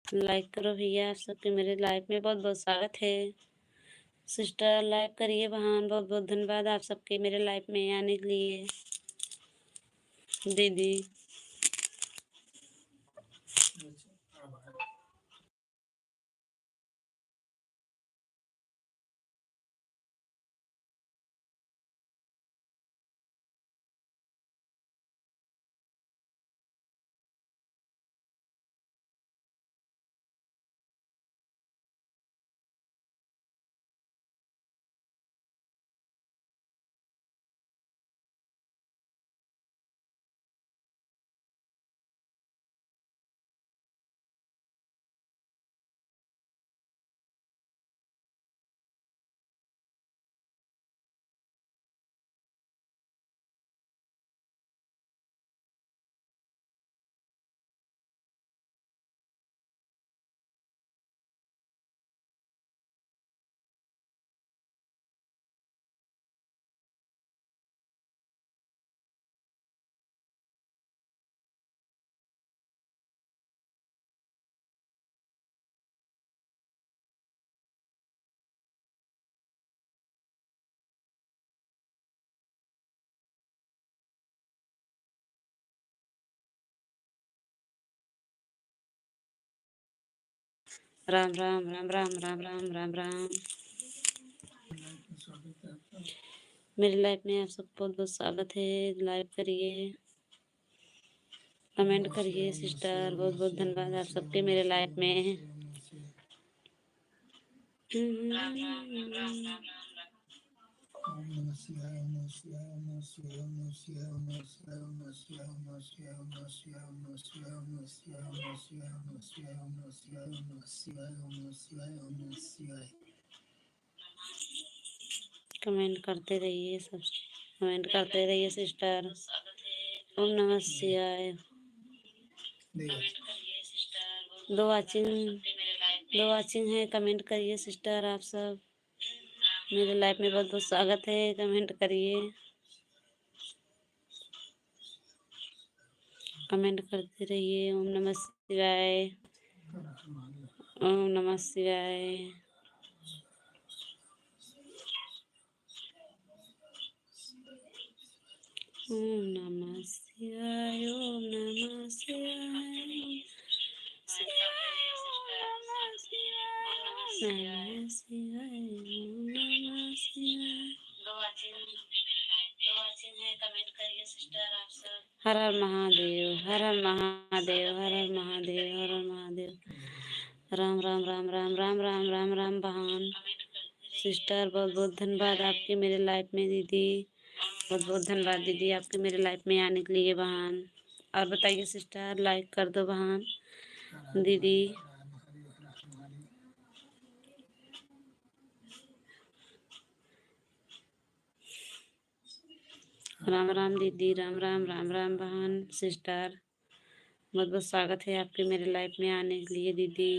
Like करो भैया, आप सबके मेरे लाइफ में बहुत बहुत स्वागत है। सिस्टर लाइक करिए बहन, बहुत बहुत धन्यवाद आप सबके मेरे लाइफ में आने के लिए। दीदी राम राम राम राम राम राम राम राम। मेरी लाइफ में आप सबको बहुत बहुत स्वागत है। लाइक करिए, कमेंट करिए सिस्टर, बहुत बहुत धन्यवाद आप सबके मेरे लाइफ में। कमेंट करते रहिए, सब कमेंट करते रहिए सिस्टर। ओम नमः शिवाय। दो वाचिंग है, कमेंट करिए सिस्टर आप सब। मेरे लाइफ में बहुत बहुत स्वागत है, कमेंट करिए, कमेंट करते रहिए। ओम नमः शिवाय, ओम नमः शिवाय। ओम नमः शिवाय, ओम नमः शिवाय, नमः शिवाय, ओम नमः शिवाय। हर हर महादेव, हर हर महादेव, हर हर महादेव, हर हर महादेव। राम राम राम राम राम राम राम राम बहन सिस्टर, बहुत बहुत धन्यवाद आपके मेरे लाइफ में। दीदी बहुत बहुत धन्यवाद दीदी आपके मेरे लाइफ में आने के लिए बहन। और बताइए सिस्टर, लाइक कर दो बहन। दीदी राम राम दीदी, राम राम राम राम बहन सिस्टर, बहुत बहुत स्वागत है आपके मेरे लाइफ में आने के लिए दीदी।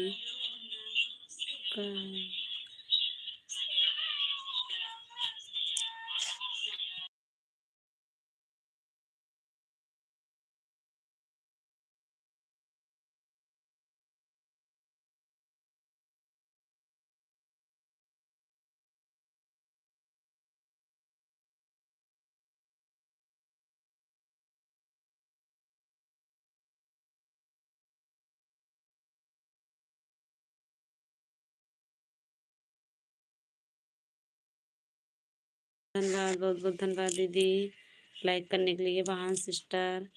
धन्यवाद, बहुत बहुत धन्यवाद दीदी लाइक करने के लिए बहन सिस्टर,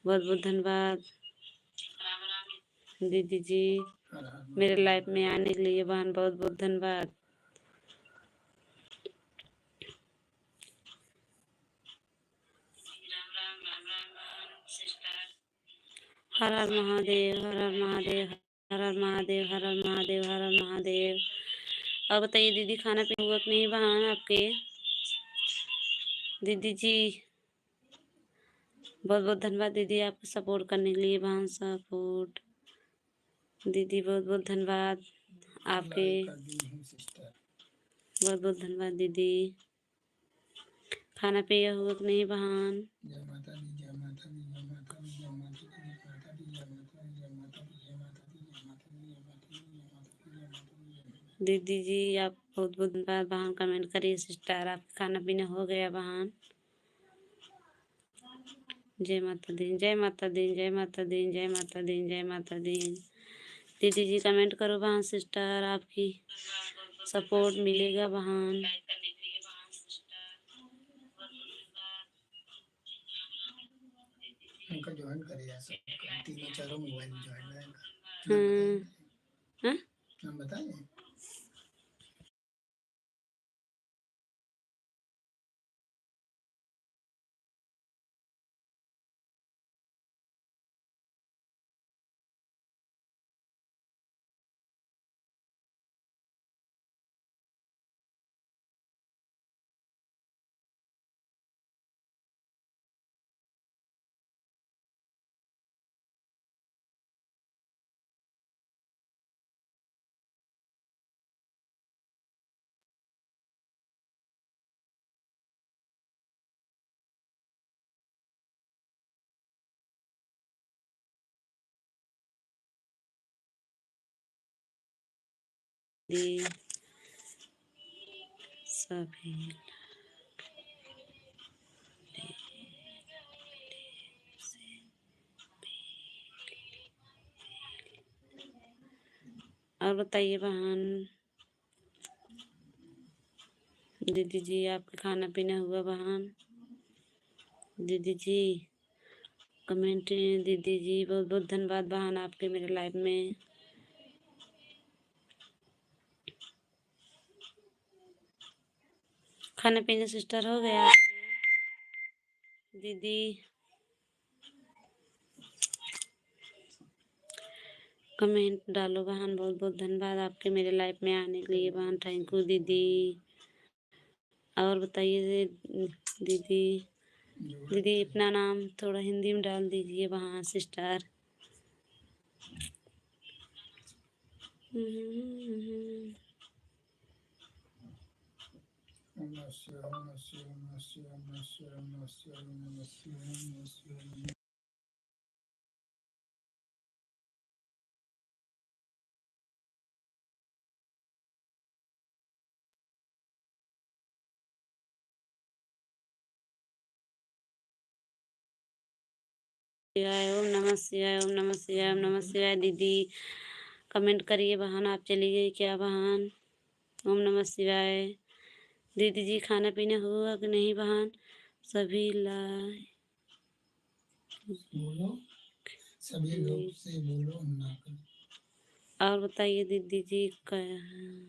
बहुत बहुत धन्यवाद दीदी जी मेरे लाइफ में आने के लिए बहन, बहुत बहुत धन्यवाद। हर हर महादेव, हर हर महादेव, हर हर महादेव, हर हर महादेव, हर हर महादेव। और बताइए दीदी, खाना पीना हुआ कि नहीं बहन आपके? दीदी जी बहुत बहुत धन्यवाद दीदी आपको सपोर्ट करने के लिए बहन, सपोर्ट दीदी, बहुत बहुत धन्यवाद आपके, बहुत बहुत धन्यवाद दीदी। खाना पिया हुआ कि नहीं बहन? जय माता दी, जय माता दी, जय माता दी, जय माता दी, जय माता दी, जय माता दी, जय माता दी, जय माता दी, जय माता दी, जय दीदी जी आप बहुत बहुत धन्यवाद बहन। कमेंट करिए सिस्टर, आप खाना पीना हो गया बहन? जय माता दी, जय माता दी, जय माता दी, जय माता दी, जय माता दी। दीदी जी कमेंट करो बहन। सिस्टर आपकी सपोर्ट मिलेगा बहन। उनका ज्वाइन करिए, सब तीनों चारों मोबाइल में ज्वाइन रहेगा। नाम बताएं? दी सभी और बताइए बहन। दीदी जी आपका खाना पीना हुआ बहन? दीदी जी कमेंट। दीदी जी बहुत बहुत धन्यवाद बहन आपके मेरे लाइफ में। खाना पीना सिस्टर हो गया आपके? दीदी कमेंट डालो बहन। बहुत बहुत धन्यवाद आपके मेरे लाइफ में आने के लिए बहन। थैंक यू दीदी। और बताइए दीदी। दीदी अपना नाम थोड़ा हिंदी में डाल दीजिए वहाँ सिस्टर। ओम नमः शिवाय, ओम नमः शिवाय, ओम नमः शिवाय। दीदी कमेंट करिए बहन। आप चली गई क्या बहन? ओम नमः शिवाय। दीदी जी खाना पीना हुआ कि नहीं बहन? सभी बोलो, सभी लोग से बोलो ना। और बताइए दीदी जी कहाँ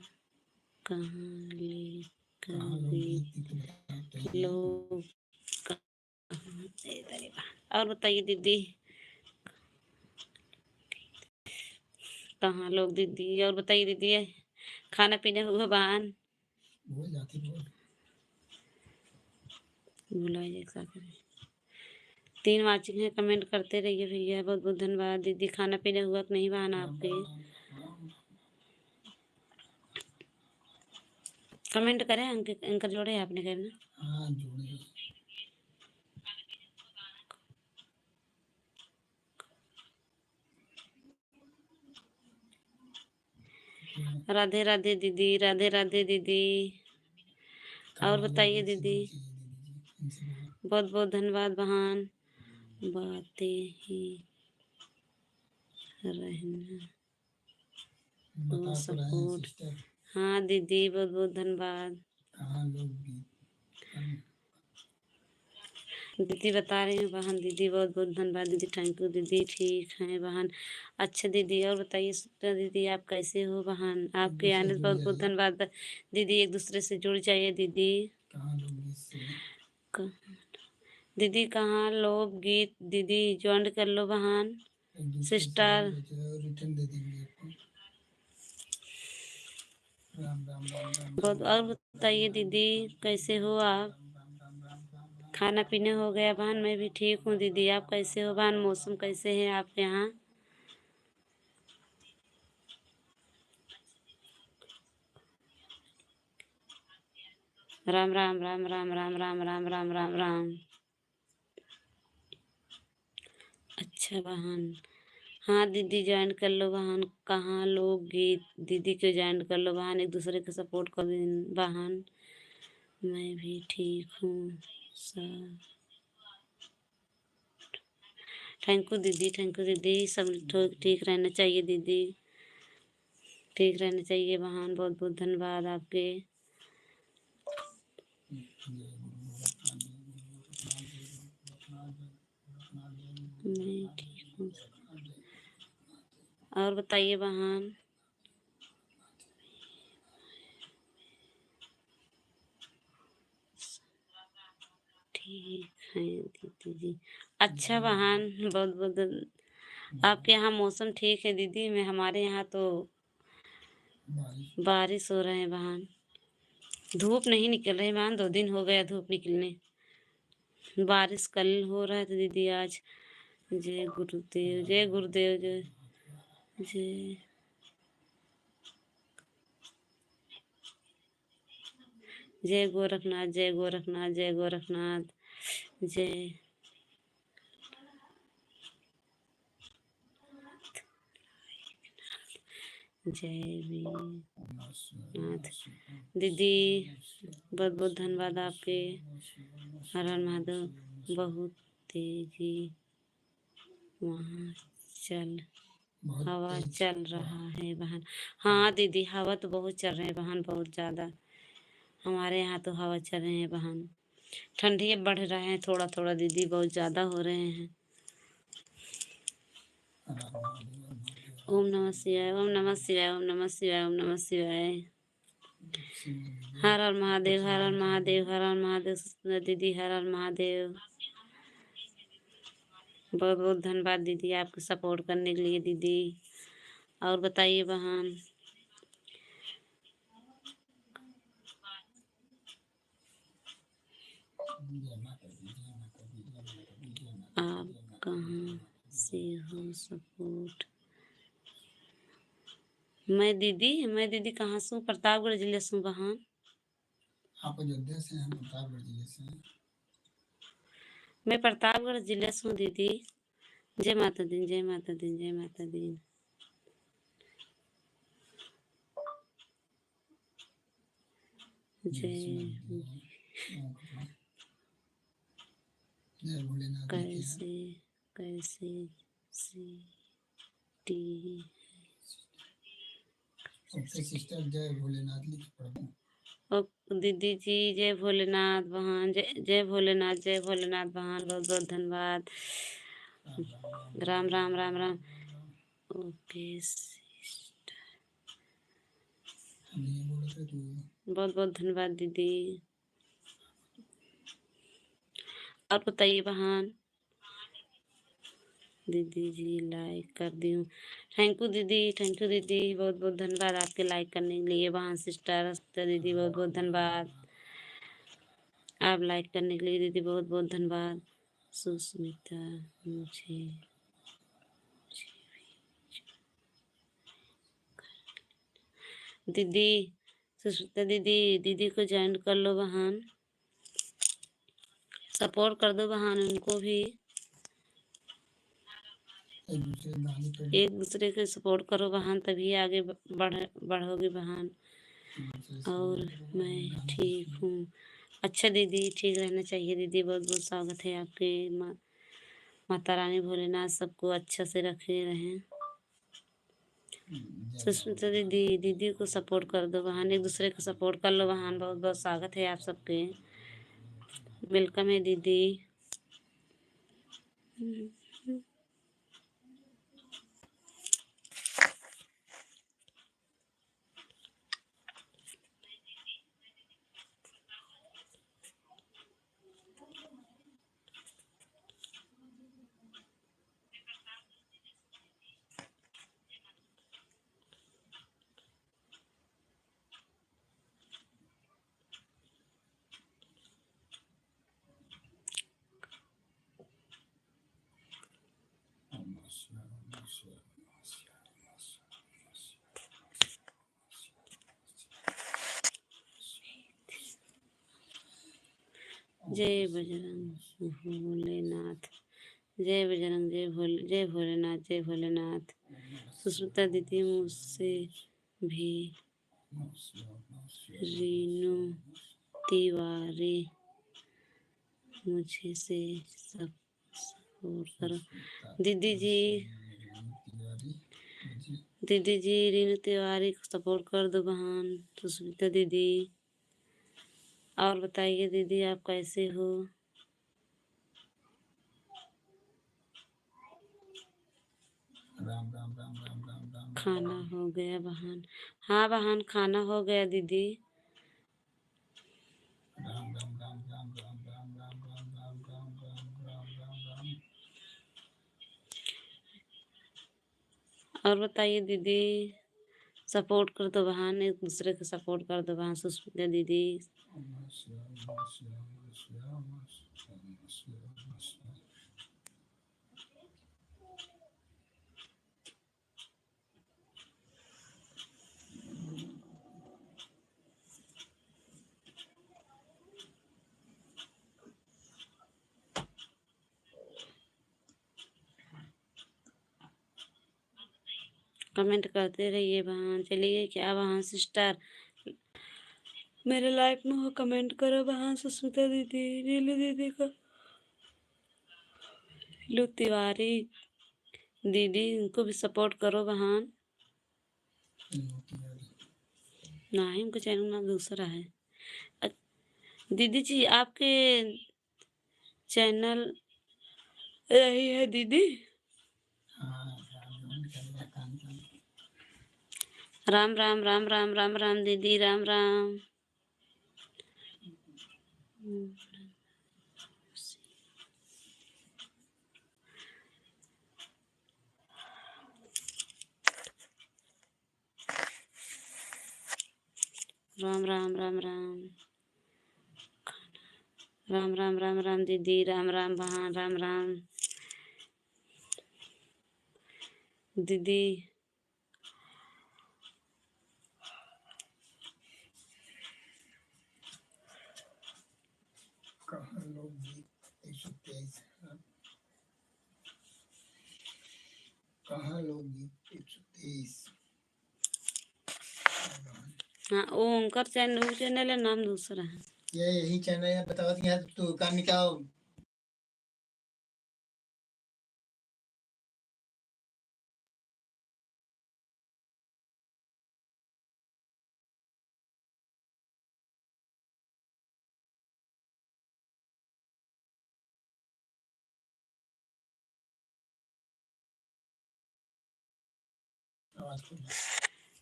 लेकर लोग और बताइए दीदी कहाँ लोग? दीदी और बताइए दीदी खाना पीना हुआ बहन? बुलाइए 3 वाचिंग है। कमेंट करते रहिए भैया। बहुत बहुत धन्यवाद। दीदी खाना पीना हुआ कि नहीं बहन आपके? कमेंट करें अंकर जोड़े आपने करना। हाँ जोड़े। राधे राधे दीदी, राधे राधे दीदी। और बताइए दीदी। बहुत बहुत धन्यवाद बहन। बातें ही रहना तो सपोर्ट। हाँ दीदी बहुत बहुत धन्यवाद। दीदी बता रही हूँ बहन। दीदी बहुत बहुत धन्यवाद दीदी। थैंक यू दीदी। ठीक है बहन। अच्छा दीदी और बताइए दीदी आप कैसे हो बहन? आपके आने से बहुत बहुत धन्यवाद दीदी। एक दूसरे से जुड़ जाइए दीदी। दीदी कहाँ लोग गीत? दीदी ज्वाइन कर लो बहन सिस्टर। बहुत और बताइए दीदी कैसे हो आप? खाना पीने हो गया बहन? मैं भी ठीक हूँ दीदी। आप कैसे हो बहन? मौसम कैसे है आपके यहाँ? राम राम राम राम राम राम राम राम राम राम। अच्छा बहन हाँ दीदी ज्वाइन कर लो बहन। कहाँ लोगी? दीदी को ज्वाइन कर लो बहन, एक दूसरे को सपोर्ट कर बहन। मैं भी ठीक हूँ सब। थैंक यू दीदी, थैंक यू दीदी। सब ठीक रहना चाहिए दीदी, ठीक रहना चाहिए बहन। बहुत बहुत धन्यवाद आपके। मैं ठीक हूँ। और बताइए बहन। ठीक है दीदी जी। अच्छा बहन, बहुत बहुत आपके यहाँ मौसम ठीक है दीदी? मैं हमारे यहाँ तो बारिश हो रहे हैं बहन। धूप नहीं निकल रही बहन, 2 दिन हो गया धूप निकलने। बारिश कल हो रहा है तो दीदी आज। जय गुरुदेव, जय गुरुदेव, जय जय जय गोरखनाथ, जय गोरखनाथ, जय गोरखनाथ, जय जय वीरनाथ। दीदी बहुत बहुत धन्यवाद आपके। हर हर महादेव। बहुत तेजी वहाँ चल हवा चल रहा है बहन। हाँ दीदी हवा तो बहुत चल रहे हैं बहन, बहुत ज़्यादा। हमारे यहाँ तो हवा चल रहे हैं बहन। ठंडी बढ़ रहे हैं थोड़ा थोड़ा दीदी, बहुत ज़्यादा हो रहे हैं। ओम नमः शिवाय, ओम नमः शिवाय, ओम नमः शिवाय, ओम नमः शिवाय। हर हर महादेव, हर हर महादेव, हर हर महादेव दीदी, हर हर महादेव। बहुत बहुत धन्यवाद दीदी आपको सपोर्ट करने के लिए दीदी। और बताइए बहन। आप कहाँ से हो सपोर्ट? मैं दीदी कहाँ से हूँ? प्रतापगढ़ जिले से हूँ बहन। आप अयोध्या से हैं, प्रतापगढ़ जिले से हैं। मैं प्रतापगढ़ जिले से हूँ दीदी। जय माता दी, जय माता दी, जय माता दी। जय कैसे कैसे टी सिस्टर जय भोलेनाथ लिख पढ़ो। ओ दीदी जी जय भोलेनाथ बहन, जय भोलेनाथ, जय भोलेनाथ बहन। बहुत बहुत धन्यवाद। राम राम राम राम। ओके सिस्टर, बहुत बहुत धन्यवाद दीदी। और बताइए बहन। दीदी जी लाइक कर दी हूँ। थैंक यू दीदी, थैंक यू दीदी। बहुत बहुत धन्यवाद आपके लाइक करने के लिए बहन। सिस्टर दीदी बहुत बहुत धन्यवाद। आप लाइक करने के लिए दीदी बहुत बहुत धन्यवाद। सुस्मिता मुझे दीदी, सुस्मिता दीदी, दीदी को ज्वाइन कर लो बहन। सपोर्ट कर दो बहन उनको भी। एक दूसरे को सपोर्ट करो बहन, तभी आगे बढ़ोगी बहन। और मैं ठीक हूँ। अच्छा दीदी, ठीक रहना चाहिए दीदी। बहुत बहुत स्वागत है आपके। माता रानी भोलेनाथ सबको अच्छा से रखे रहें। सुष्मिता दीदी, दीदी को सपोर्ट कर दो बहन, एक दूसरे को सपोर्ट कर लो बहन। बहुत बहुत स्वागत है आप सबके। वेलकम है दीदी। जय बजरंग भोलेनाथ। जय बजरंग, जय भोलेनाथ, जय भोलेनाथ। सुष्मिता दीदी मुझसे भी रीनू तिवारी मुझे से सपोर्ट करो। दीदी जी रीनू तिवारी को सपोर्ट कर दो बहन। सुष्मिता दीदी, और बताइए दीदी आप कैसे हो? राम राम राम राम राम राम। खाना हो गया बहन? हाँ बहन, खाना हो गया दीदी। राम राम राम राम राम राम राम राम राम राम राम राम राम राम। और बताइए दीदी, सपोर्ट कर दो बहन, एक दूसरे को सपोर्ट कर दो बहन। सुष्मिता दीदी, कमेंट करते रहिए बहन। चलिए क्या बहन सिस्टर मेरे लाइफ में हो, कमेंट करो बहन। सुष्मिता दीदी, नीलू दीदी को, नीलू तिवारी दीदी, इनको भी सपोर्ट करो बहन। नहीं, उनका चैनल नाम दूसरा है। दीदी जी आपके चैनल यही है दीदी? राम राम राम राम राम राम दीदी, राम राम। राम राम राम राम राम राम राम राम दीदी, राम राम बहन, राम राम दीदी। कहाँ लोकगीत 123? कहाँ लोकगीत 123? हाँ, वो उनका चैनल है, नाम दूसरा है। ये यही चैनल है, बताओ यार तू काम क्या हो?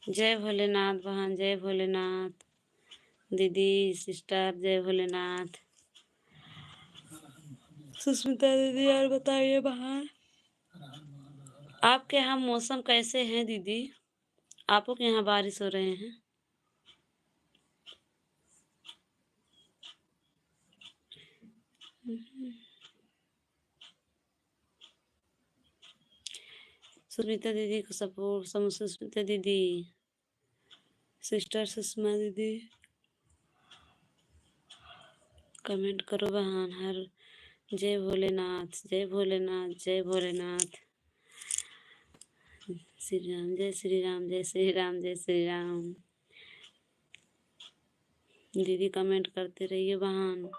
जय भोलेनाथ बहन, जय भोलेनाथ दीदी, सिस्टर, जय भोलेनाथ। सुष्मिता दीदी, और बताइए बहन, आपके यहाँ मौसम कैसे हैं दीदी? आपको के यहाँ बारिश हो रहे हैं? सुष्मिता दीदी को सपोर्ट, सुष्मिता दीदी, सिस्टर सुषमा दीदी, कमेंट करो बहन। हर जय भोलेनाथ, जय भोलेनाथ, जय भोलेनाथ। श्री राम, जय श्री राम, जय श्री राम, जय श्री राम। दीदी कमेंट करते रहिए बहन।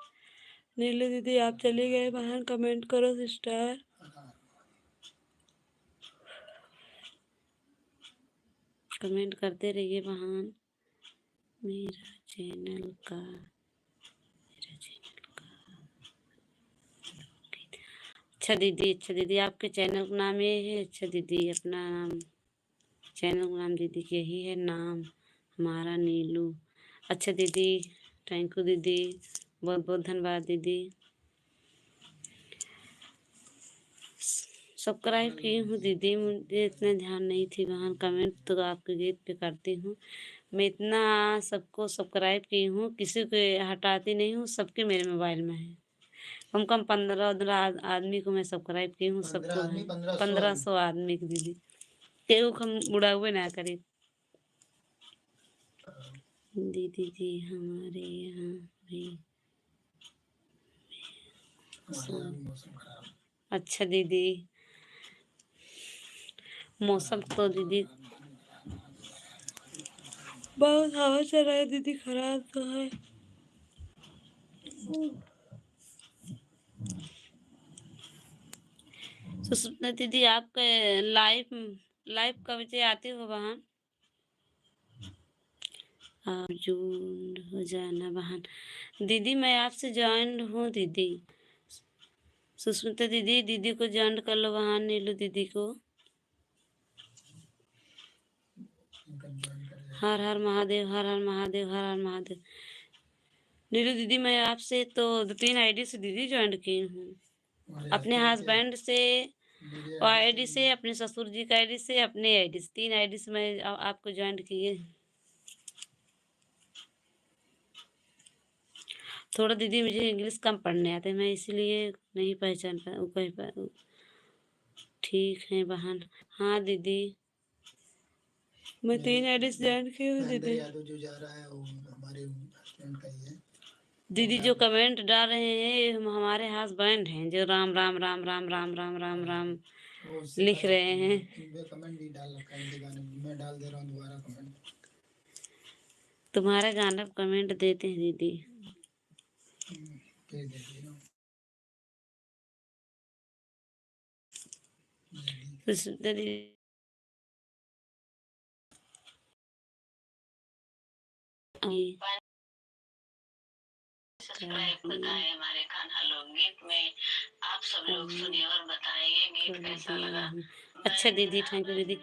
नीलू दीदी आप चले गए बहन, कमेंट करो सिस्टर। कमेंट करते रहिए बहन। मेरा चैनल का अच्छा दीदी, अच्छा दीदी, आपके चैनल का नाम ये है? अच्छा दीदी, अपना नाम, चैनल का नाम दीदी के यही है नाम हमारा, नीलू। अच्छा दीदी, थैंक यू दीदी, बहुत बहुत धन्यवाद दीदी। सब्सक्राइब की हूँ दीदी, मुझे इतना ध्यान नहीं थी बहन। कमेंट तो आपके गीत पे करती हूँ मैं, इतना सबको सब्सक्राइब की हूँ, किसी को हटाती नहीं हूँ, सबके मेरे मोबाइल में है। कम 15 आदमी को मैं सब्सक्राइब की हूँ, सबको है 1500 आदमी की दीदी, केहू हम बुढ़ा हुए ना करे। दीदी जी हमारे यहाँ भी अच्छा दीदी, मौसम तो दीदी बहुत हवा चल रहा है दीदी, खराब तो है। सुष्मिता दीदी, आपके लाइव लाइव कब बजे आती हो बहन? आप जून हो जाना बहन। दीदी मैं आपसे ज्वाइन हूँ दीदी। सुष्मिता दीदी, दीदी को ज्वाइन कर लो बहन, नीलू दीदी को। हर हर महादेव, हर हर महादेव, हर हर महादेव। नीलू दीदी मैं आपसे तो 2-3 आईडी से दीदी ज्वाइन की हूँ, अपने हस्बैंड से आईडी से, अपने ससुर जी का आईडी से, अपने आईडी से, 3 आईडी से मैं आपको ज्वाइन किए। थोड़ा दीदी मुझे इंग्लिश कम पढ़ने आते, मैं इसीलिए नहीं पहचान पा। ठीक है बहन। हाँ दीदी, मैं 3 आईडी से ज्वाइन की हूँ दीदी। जो जा रहा है वो हमारे हस्बैंड का ही है। दीदी जो कमेंट डाल रहे हैं ये हमारे हस्बैंड हैं, जो राम राम राम राम राम राम राम राम लिख रहे हैं। कमेंट भी डाल रखा है इनके गाने में, मैं डाल दे रहा हूँ दोबारा कमेंट। तुम्हारे गाना कमेंट देते हैं दीदी। दे दीजिए ना। दीदी सब्सक्राइब बताएं हमारे कान्हा लोकगीत में। आप सब लोग सुनिए और बताइए गीत कैसा लगा। अच्छा दीदी, थैंक यू दीदी।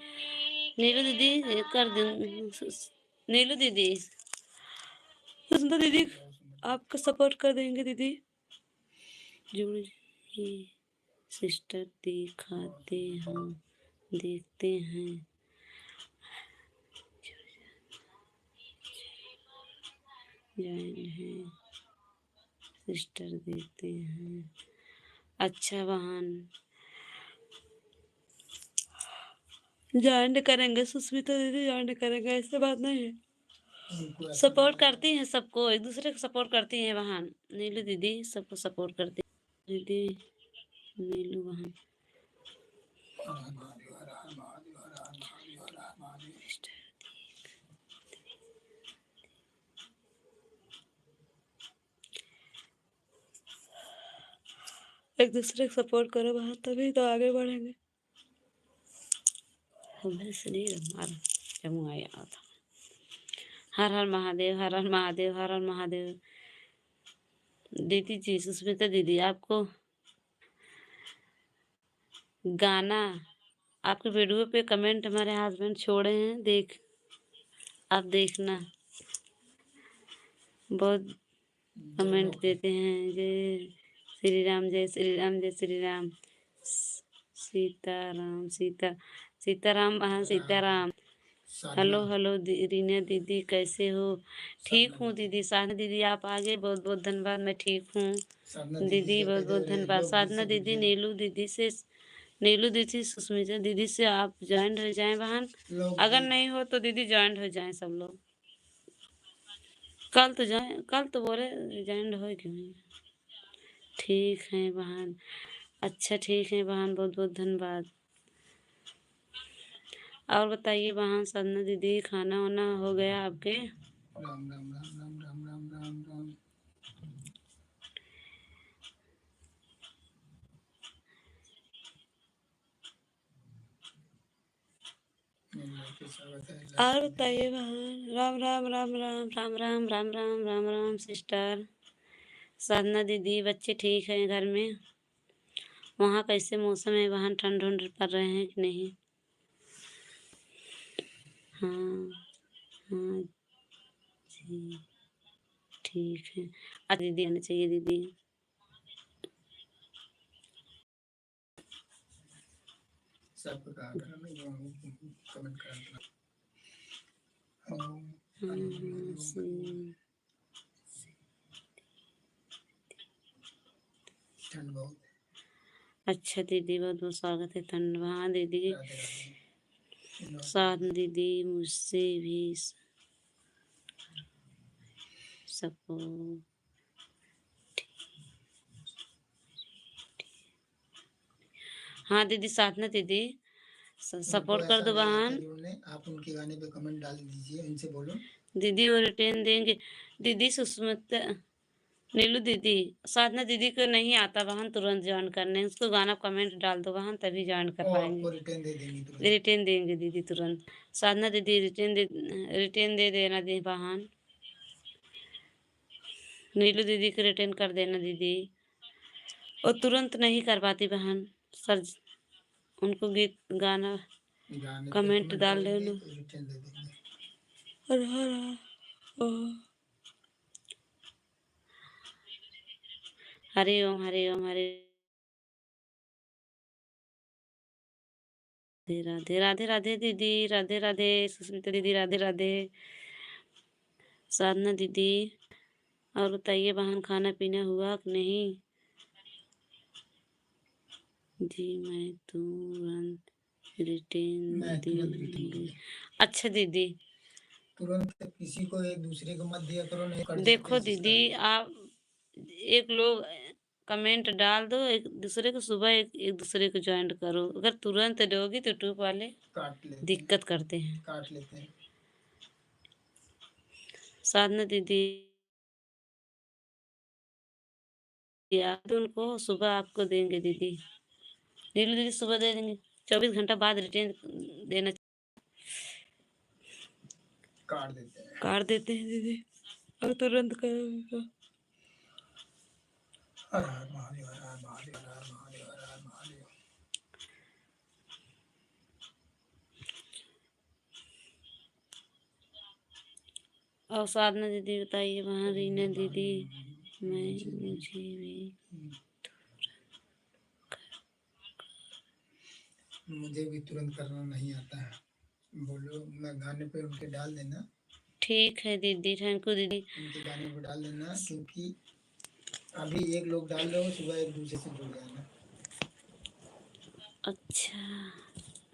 नीलू दीदी कर दूँ, नीलू दीदी, सुंदर दीदी आपका सपोर्ट कर देंगे दीदी। जुड़ सिस्टर दिखाते हैं, देखते हैं। जॉइन है सिस्टर, देखते हैं। अच्छा बहन, ज्वाइन करेंगे सुष्मिता दीदी, ज्वाइन करेंगे, ऐसे बात नहीं है। सपोर्ट करती हैं सबको, एक दूसरे को सपोर्ट करती हैं बहन। नीलू दीदी सबको सपोर्ट करती है दीदी। नीलू बहन एक दूसरे को सपोर्ट करो बहन, तभी तो आगे बढ़ेंगे। जम्मू आया था। हर हर महादेव, हर हर महादेव, हर हर महादेव। दीदी जी, सुष्मिता दीदी, आपको गाना, आपके वीडियो पे कमेंट हमारे हस्बैंड छोड़े हैं, आप देखना, बहुत कमेंट देते हैं। जय श्री राम, जय श्री राम, जय श्री राम। सीताराम, सीताराम बहन, सीताराम। हेलो हेलो रीना दीदी, कैसे हो? ठीक हूँ दीदी। साधना दीदी आप आगे, बहुत बहुत धन्यवाद, मैं ठीक हूँ दीदी, बहुत बहुत धन्यवाद। साधना दीदी, नीलू दीदी, सुष्मिता दीदी से आप ज्वाइन हो जाएं बहन, अगर नहीं हो तो दीदी ज्वाइन हो जाएं सब लोग। कल तो बोले ज्वाइन हो क्यों नहीं? ठीक है बहन, अच्छा ठीक है बहन, बहुत बहुत धन्यवाद। और बताइए बहन, साधना दीदी, खाना वाना हो गया आपके? राम राम राम राम राम राम राम राम। और बताइए बहन, राम राम राम राम राम राम राम राम राम राम सिस्टर। साधना दीदी, बच्चे ठीक हैं घर में? वहाँ कैसे मौसम है बहन, ठंड उंड पड़ रहे हैं कि नहीं? हाँ हाँ जी, ठीक है। दीदी आना चाहिए दीदी। सब कमेंट करना। ठंड बहुत। अच्छा दीदी, बहुत बहुत स्वागत है। धन्यवाद दीदी। साधना दीदी, मुझसे भी सबको हाँ दीदी, साधना दीदी उनको सपोर्ट कर ऐसा दो नहीं आते बहन। जोड़ने, आप उनके गाने पे कमेंट डाल दीजिए, इनसे बोलो। दीदी वो रिटर्न देंगे। दीदी सुष्मिता, नीलू दीदी, साधना दीदी को नहीं आता बहन तुरंत ज्वाइन करने, उसको गाना कमेंट डाल दो बहन, तभी ज्वाइन कर वो पाएंगे। आपको रिटर्न दे देंगी तुरंत। रिटर्न देंगे दीदी तुरंत। साधना दीदी रिटर्न दे देना दी बहन। नीलू दीदी को रिटर्न कर देना दीदी। और तुरंत नहीं कर पाती बहन सर, उनको गीत गाना गाने पे कमेंट कमेंट डाल करेंगे देना। तो रिटर्न दे देंगे। हर हर हरि ओम हरि ओम हरि। राधे राधे राधे दीदी, राधे राधे सुष्मिता दीदी, राधे राधे साधना दीदी। और बताइए बहन, खाना पीना हुआ कि नहीं? जी मैं तुरंत रिटर्न मैं तुरंत रिटर्न दूंगी। दूंगी। अच्छा दीदी, तुरंत किसी को एक दूसरे को मत दिया करो, नहीं कट जाते देखो हैं जिसका दीदी आप एक लोग कमेंट डाल दो एक दूसरे को, सुबह एक दूसरे को ज्वाइन करो। अगर तुरंत दोगी तो यूट्यूब वाले काट लेते हैं, दिक्कत करते हैं। काट लेते हैं। साधना दीदी याद उनको सुबह आपको देंगे दीदी। नीलू दीदी सुबह दे देंगे, 24 घंटा बाद रिटर्न देना। काट देते हैं, काट देते हैं दीदी और तुरंत करोगे। हर हर महादेव, हर हर महादेव, हर हर महादेव, हर हर महादेव। और साधना दीदी बताइए वहाँ रीना दीदी, मैं मुझे भी मुझे भी तुरंत करना नहीं आता है, बोलो मैं गाने पे उनके डाल देना। ठीक है दीदी, थैंक यू दीदी। उनके गाने पे डाल देना, क्योंकि अभी एक लोग डाल रहे हो, सुबह एक दूसरे से जुड़ जाना। अच्छा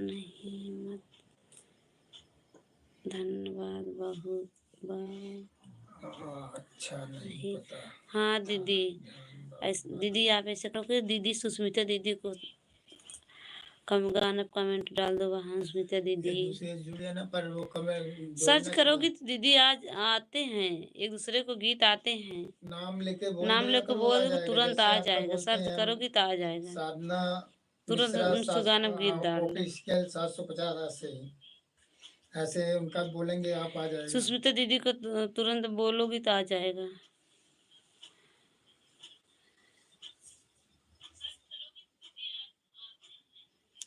नहीं मत, धन्यवाद बहुत अच्छा नहीं नहीं। पता। हाँ दीदी, दीदी आप ऐसे करो कि दीदी सुष्मिता दीदी को गाना कमेंट डाल दो वहाँ, सुष्मिता दीदी एक दूसरे से जुड़ जाना, पर वो कमेंट सर्च जोड़ना करोगी तो दीदी आज आते हैं, एक दूसरे को गीत आते हैं। नाम लेके बोल नाम देना लेके तो वो आ बोल जाएगा। तुरंत जैसे आ आपका जाएगा, बोलते सर्च हैं हम करोगी तो आ जाएगा साधना तुरंत, मिश्रा उनसे गाना गीत डाल दो। ऑफिशियल 750 ऐसे ही, ऐसे उनका बोलेंगे आप आ जाएगा। सुष्मिता दीदी को तुरंत बोलोगी तो आ जाएगा।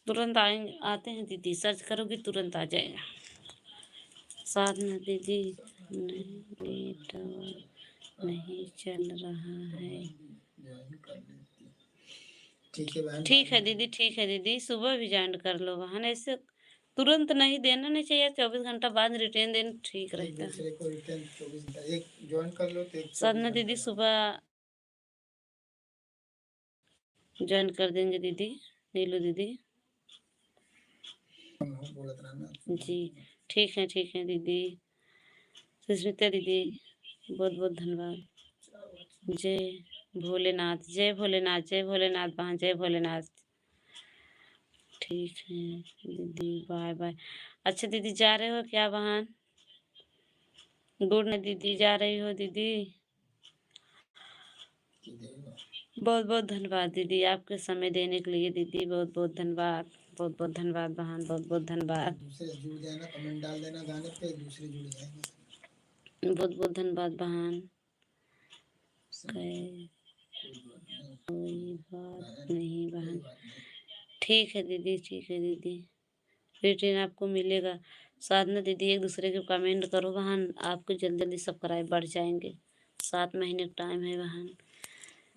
तुरंत आएंगे, आते हैं दीदी, सर्च करोगी तुरंत आ जाएगा। साधना दीदी नहीं, नेटवर्क नहीं चल रहा है। ठीक है बहन, ठीक है दीदी, ठीक है दीदी, सुबह भी ज्वाइन कर लो बहन। ऐसे तुरंत नहीं देना नहीं चाहिए, 24 घंटा बाद रिटर्न देना ठीक एक रहता है। दूसरे को रिटर्न 24 घंटा, एक ज्वाइन कर लो तो एक 24 साधना घंटा दीदी बाद। सुबह ज्वाइन कर देंगे दीदी, नीलू दीदी। बोलत रहना। जी ठीक है दीदी। सुष्मिता दीदी बहुत बहुत धन्यवाद। जय भोलेनाथ, जय भोलेनाथ, जय भोलेनाथ बहन, जय भोलेनाथ। ठीक है दीदी, बाय बाय। अच्छा दीदी जा रहे हो क्या बहन? गुड नाइट दीदी, जा रही हो दीदी? बहुत बहुत धन्यवाद दीदी आपके समय देने के लिए दीदी, बहुत बहुत धन्यवाद, बहुत बहुत धन्यवाद बहन, बहुत बहुत धन्यवाद। दूसरे से जुड़ जाना, कमेंट डाल देना गाने पे, दूसरे जुड़ जाएंगे। बहुत बहुत धन्यवाद बहन। कोई बात नहीं बहन। ठीक है दीदी, ठीक है दीदी, रिटर्न आपको मिलेगा। साधना दीदी एक दूसरे के कमेंट करो बहन, आपको जल्दी जल्दी सब्सक्राइब बढ़ जाएंगे। 7 महीने का टाइम है बहन।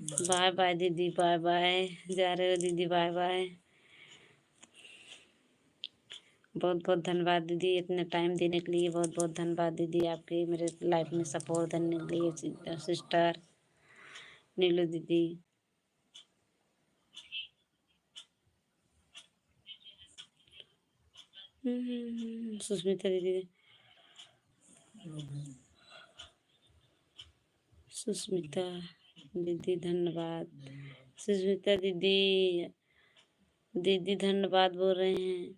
बाय बाय दीदी, बाय बाय, जा रहे हो दीदी, बाय बाय। बहुत बहुत धन्यवाद दीदी, इतना टाइम देने के लिए बहुत बहुत धन्यवाद दीदी, आपके मेरे लाइफ में सपोर्ट देने के लिए सिस्टर नीलू दीदी। सुष्मिता दीदी, सुष्मिता दीदी धन्यवाद। सुष्मिता दीदी दीदी धन्यवाद बोल रहे हैं।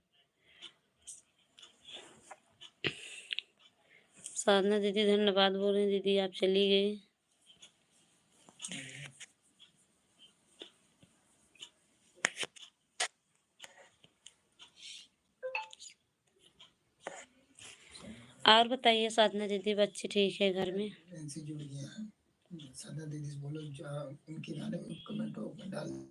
साधना दीदी धन्यवाद बोल रही हैं। दीदी आप चली गई। और बताइए साधना दीदी, बच्चे ठीक है घर में? इनसे जुड़ गया है। साधना दीदी से बोलो उनके गाने कमेंट में डाल दें।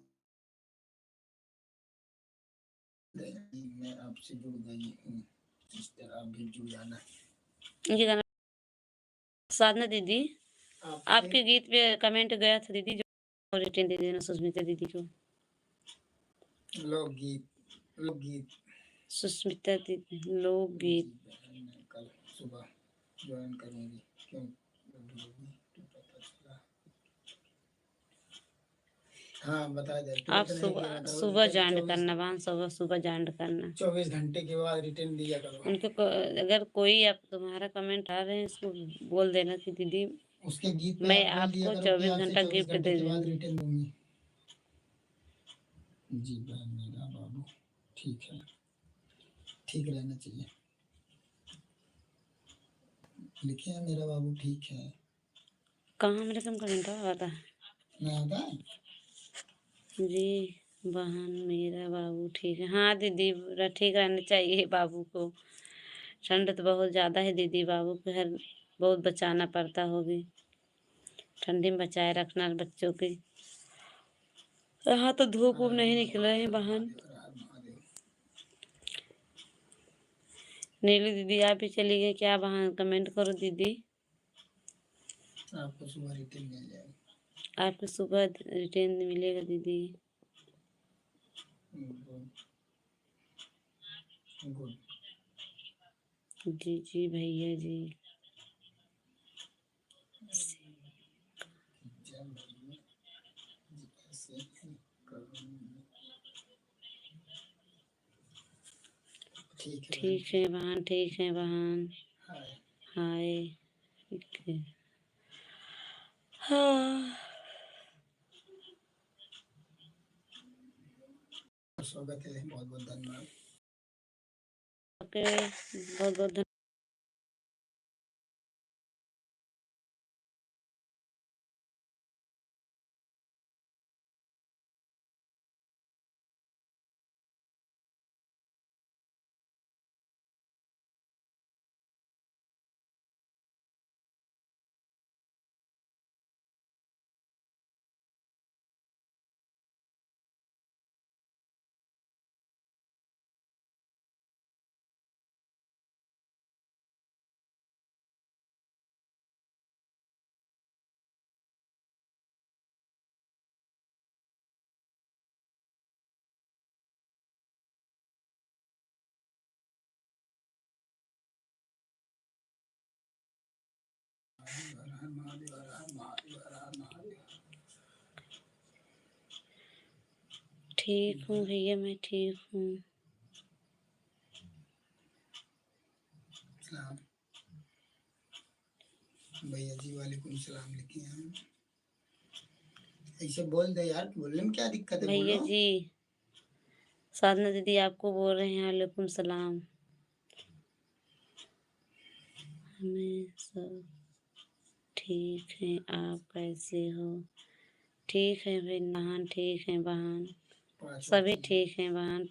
मैं आपसे जुड़ गई हूँ सिस्टर, आप भी जुड़ जाना। ये गाना साधना दीदी आपके गीत पे कमेंट गया था दीदी, जो रिटर्न दे देना सुष्मिता दीदी को। लोकगीत सुष्मिता दीदी लोकगीत कल सुबह ज्वाइन करूंगी। क्यों पता चला? हाँ बता दे। आप सुबह ज्वाइन करना, वहाँ सुबह ज्वाइन करना। 24 घंटे के बाद रिटर्न दिया करो। उनको अगर कोई आप तुम्हारा कमेंट आ रहे हैं, इसको बोल देना कि दीदी उसके गीत पे मैं आप बोल दिया आपको करो कि 24 आपसे घंटा 24 गिफ्ट घंटे दे के बाद दूंगी। रिटर्न दूंगी। जी बहन मेरा बाबू ठीक है, ठीक रहना चाहिए। लिखे हैं मेरा बाबू ठीक है। कहाँ मेरे तुम कमेंट आता है? नहीं आता है? जी बहन मेरा बाबू ठीक है। हाँ दीदी ठीक रहना चाहिए बाबू को। ठंड तो बहुत ज़्यादा है दीदी, बाबू को हर बहुत बचाना पड़ता होगी। ठंडी में बचाए रखना बच्चों की। यहाँ तो धूप वूप नहीं निकल रहे हैं बहन। नीलू दीदी आप भी चली गई क्या बहन? कमेंट करो दीदी। आपको सुबह रिटर्न मिल जाएगा। आपको सुबह रिटर्न मिलेगा दीदी। गुड। जी जी भैया जी। ठीक है बहन, ठीक है बहन। हाय ठीक है। हाँ स्वागत है, बहुत बहुत धन्यवाद। ओके बहुत बहुत ठीक हूँ भैया, मैं ठीक हूँ। भैया जी वालेकुम सलाम लिखे हैं। ऐसे बोल दे यार, बोलने में क्या दिक्कत है? भैया बोलो। जी साधना दीदी आपको बोल रहे हैं वालेकुम सलाम। हमें सब ठीक है, आप कैसे हो? ठीक है भाई बहन, ठीक है बहन, सभी ठीक है बहन।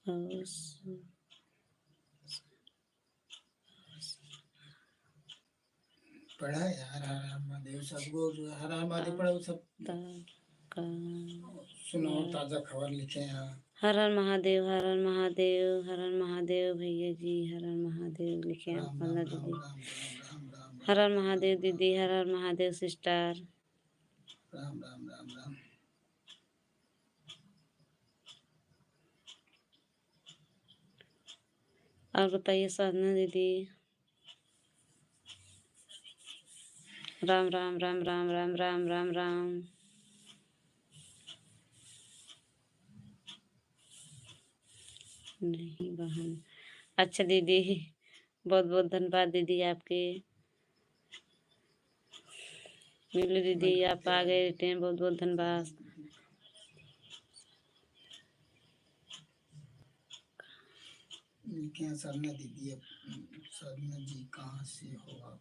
और पढ़ा यार, हर हर महादेव सबको, हर हर महादेव पढ़ो सब। सुनो ताजा खबर लिखे हैं। हर हर महादेव, हर हर महादेव, हर हर महादेव भैया जी, हर हर महादेव लिखे हैं पन्ना दीदी। हर हर महादेव दीदी, हर हर महादेव सिस्टर। राम राम राम राम। और बताइए साधना दीदी। राम राम राम राम राम राम राम राम। नहीं बहन। अच्छा दीदी बहुत बहुत धन्यवाद दीदी आपके। नीलू दीदी आप आ गए रिटर्न, बहुत बहुत धन्यवाद। सरना दीदी, सरना जी कहाँ से हो आप?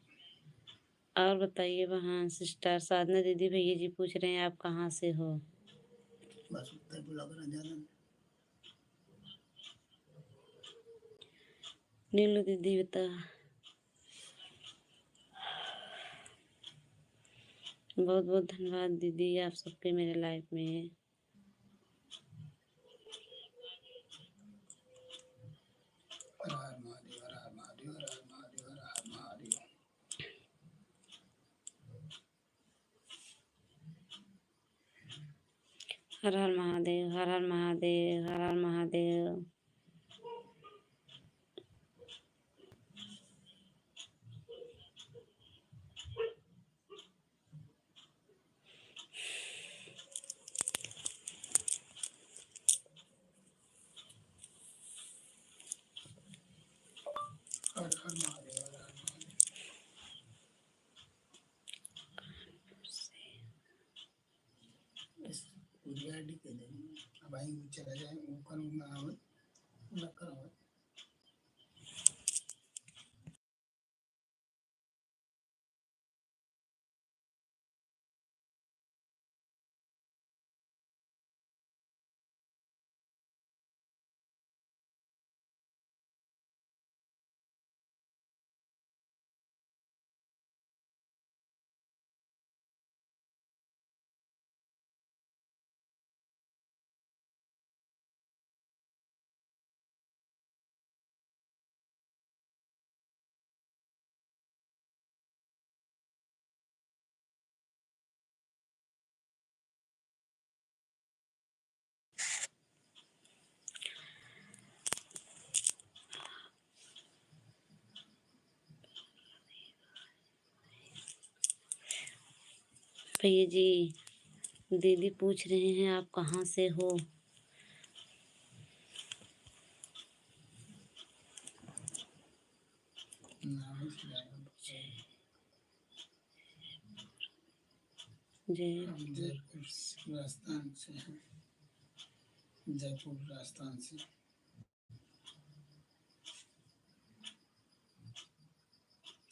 और बताइए बहन सिस्टर साधना दीदी, भैया जी पूछ रहे हैं आप कहाँ से हो। बस उत्तर बोला करा ज्यादा। नीलू दीदी बता, बहुत बहुत धन्यवाद दीदी आप सबके मेरे लाइफ में। हर हर महादेव, हर हर महादेव, हर हर महादेव, हर हर महादेव। हर हर महादेव, हर हर महादेव, हर हर महादेव। हर हर महादेव, हर हर महादेव। इस उद्याडी के दिन अब आई चला जाए ऊपर ना आवे ना करावे। भैया जी दीदी पूछ रहे हैं आप कहाँ से हो। नाम से जाए जय हम जयपुर राजस्थान से हैं, जयपुर राजस्थान से।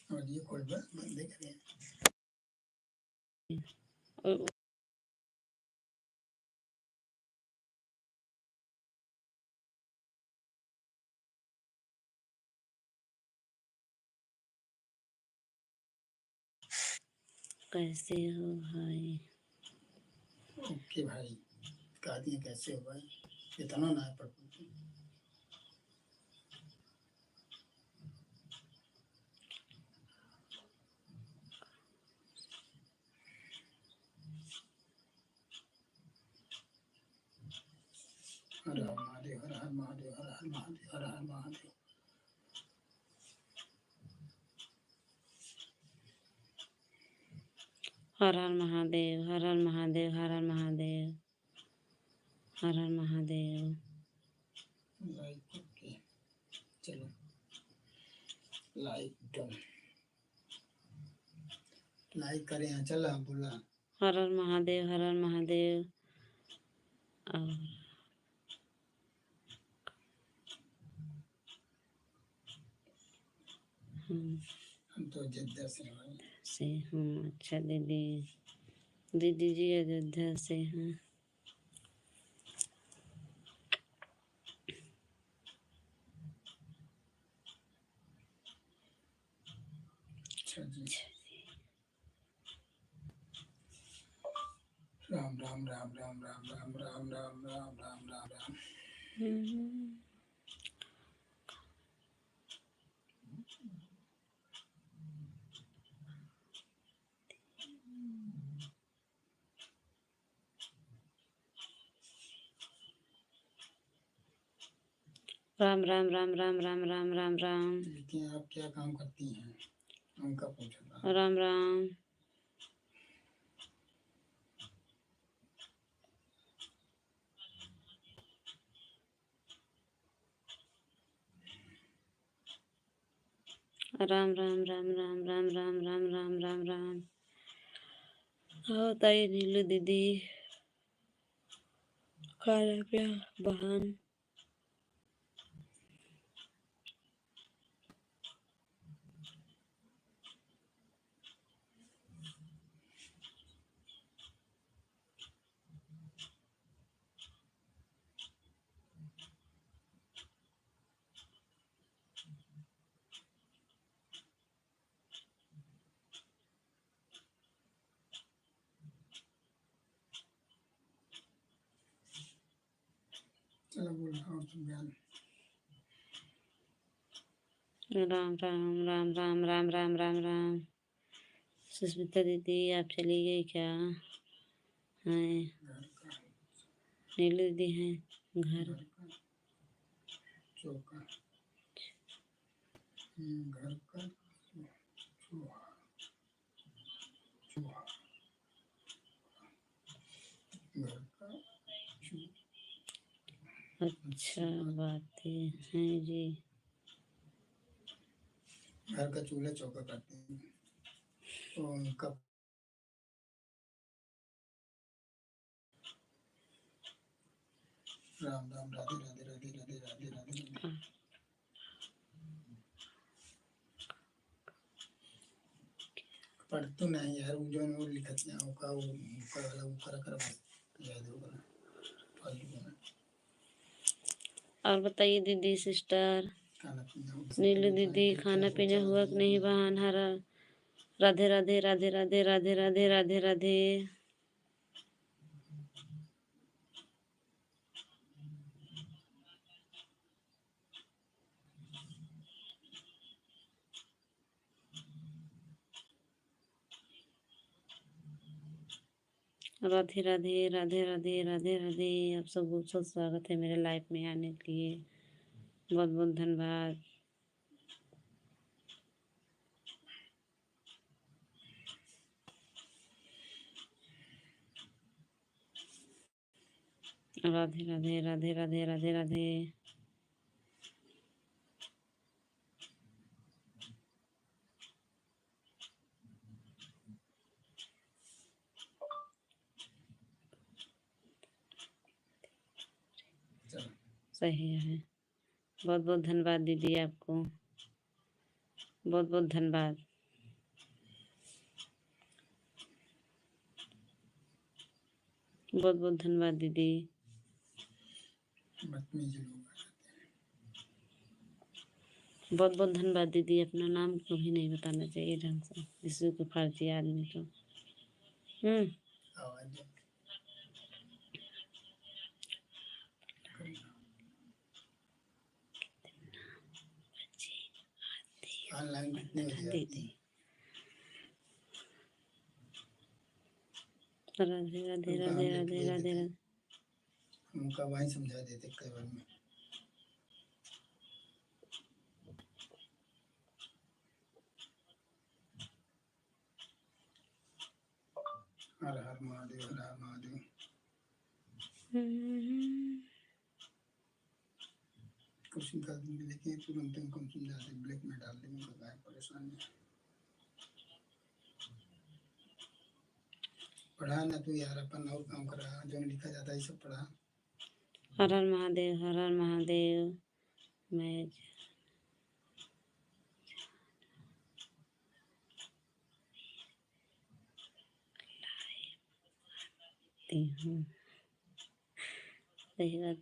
और ये कोड बंद करें। कैसे हो भाई। ओके भाई, कहा दिए कैसे हो भाई, इतना ना पड़। हर हर महादेव, हर हर महादेव, हर हर महादेव, हर हर महादेव। हर हर महादेव, हर हर महादेव, हर हर महादेव, हर हर महादेव। लाइक ओके, चलो लाइक डन, लाइक करें। चला बोला हर हर महादेव, हर हर महादेव। और हम तो अयोध्या से हैं भाई। से हूँ। अच्छा दीदी, दीदी जी अयोध्या से हैं। अच्छा जी, राम राम राम राम राम राम राम राम राम राम राम राम। राम राम राम राम राम राम राम राम। लेकिन आप क्या काम करती हैं, उनका पूछा था। राम राम। राम राम राम राम राम राम राम राम राम राम। हाँ ताई नीलू दीदी खाना पिया बहन। चलो बोल और तुम बयान। राम राम राम राम राम राम राम राम। सुष्मिता दीदी आप चली गई क्या? हैं घर का नीलू दीदी हैं घर। घर का चौका घर का चूहा चूहा घर का चूहा। अच्छा बातें हैं जी। घर का चूल्हा चौका करते हैं तो उनका राम राम राधे राधे राधे राधे राधे राधे राधे। पढ़तो नहीं यार जो वो लिखत ना होगा वो ऊपर वाला ऊपर कर याद होगा फालतू में। और बताइए दीदी सिस्टर खाना पीना नीलू दीदी खाना पीना हुआ कि नहीं बहन? हरा राधे राधे राधे राधे राधे राधे राधे राधे। राधे राधे राधे राधे राधे राधे। आप सबको बहुत स्वागत है मेरे लाइफ में आने के लिए। बहुत बहुत धन्यवाद। राधे राधे राधे राधे राधे राधे। सही है। बहुत बहुत धन्यवाद दीदी आपको। बहुत बहुत धन्यवाद। बहुत बहुत धन्यवाद दीदी। बदतमीज लोग बहुत बहुत धन्यवाद दीदी। अपना नाम कभी नहीं बताना चाहिए ढंग से किसी को फर्जी आदमी को। आवाज ऑनलाइन कितने बजे आती दीदी है? राधे राधे राधे राधे राधे राधे। उनका वहीं समझा देते कई बार में। हर हर महादेव हर हर महादेव। कुछ गलती लेके तुरंत उनको समझा दे ब्लैक में डाल देंगे उनका गाय परेशान है। पढ़ा ना तू यार अपन और काम करा जो लिखा जाता है सब पढ़ा। हर हर महादेव हर हर महादेव। मैं जानती हूँ। सही बात।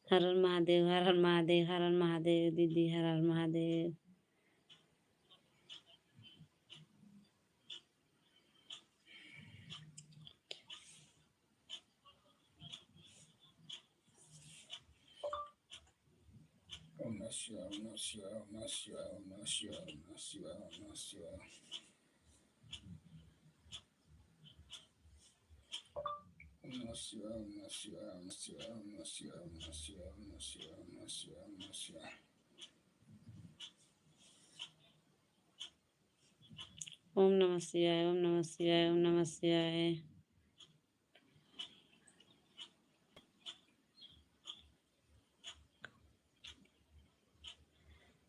हर हर महादेव हर हर महादेव हर हर महादेव दीदी हर हर महादेव। ओम नमः शिवाय ओम नमः शिवाय ओम नमः शिवाय ओम नमः शिवाय ओम नमः शिवाय ओम नमः शिवाय। ओम नमः शिवाय ओम नमः शिवाय ओम नमः शिवाय ओम नमः शिवाय ओम नमः शिवाय ओम नमः शिवाय ओम नमः शिवाय ओम नमः शिवाय। ओम नमः शिवाय ओम नमः शिवाय ओम नमः शिवाय।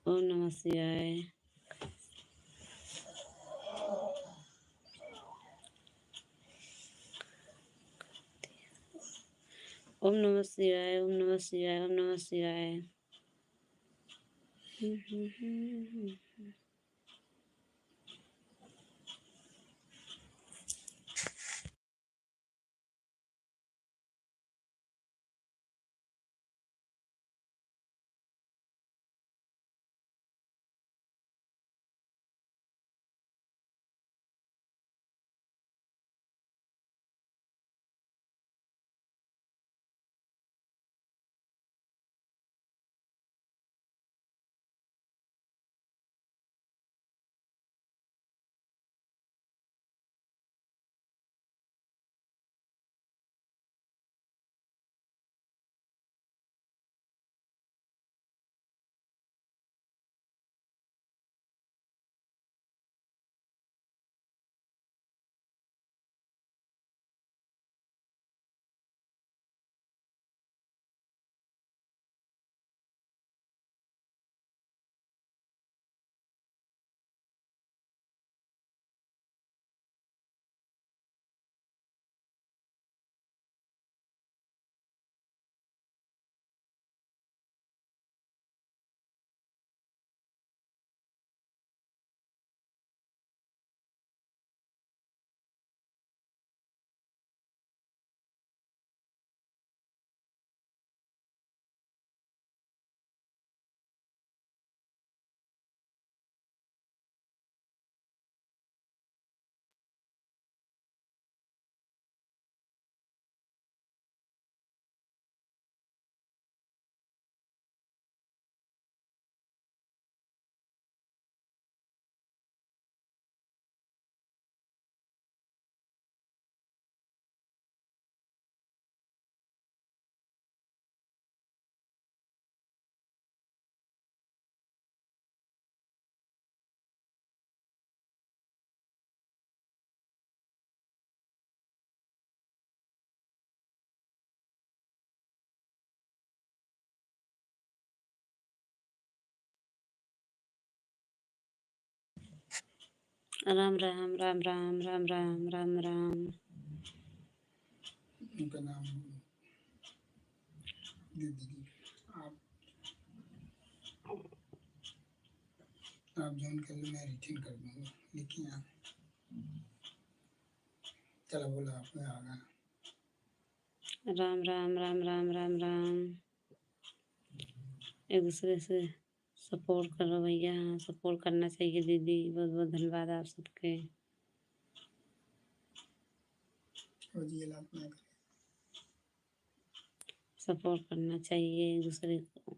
ओम नमः शिवाय। ओम नमः शिवाय, ओम नमः शिवाय, ओम नमः शिवाय। राम राम राम राम राम राम राम राम। उनका नाम दीदी आप ज्वाइन कर लो, मैं रिटर्न कर दूंगा। लिखिए आप। चलो बोला आपने आ गया। राम राम राम राम राम राम। एक दूसरे से सपोर्ट करो भैया, हाँ सपोर्ट करना चाहिए दीदी। बहुत बहुत धन्यवाद आप सबके। और जी लाभ ना करें। सपोर्ट करना चाहिए एक दूसरे को।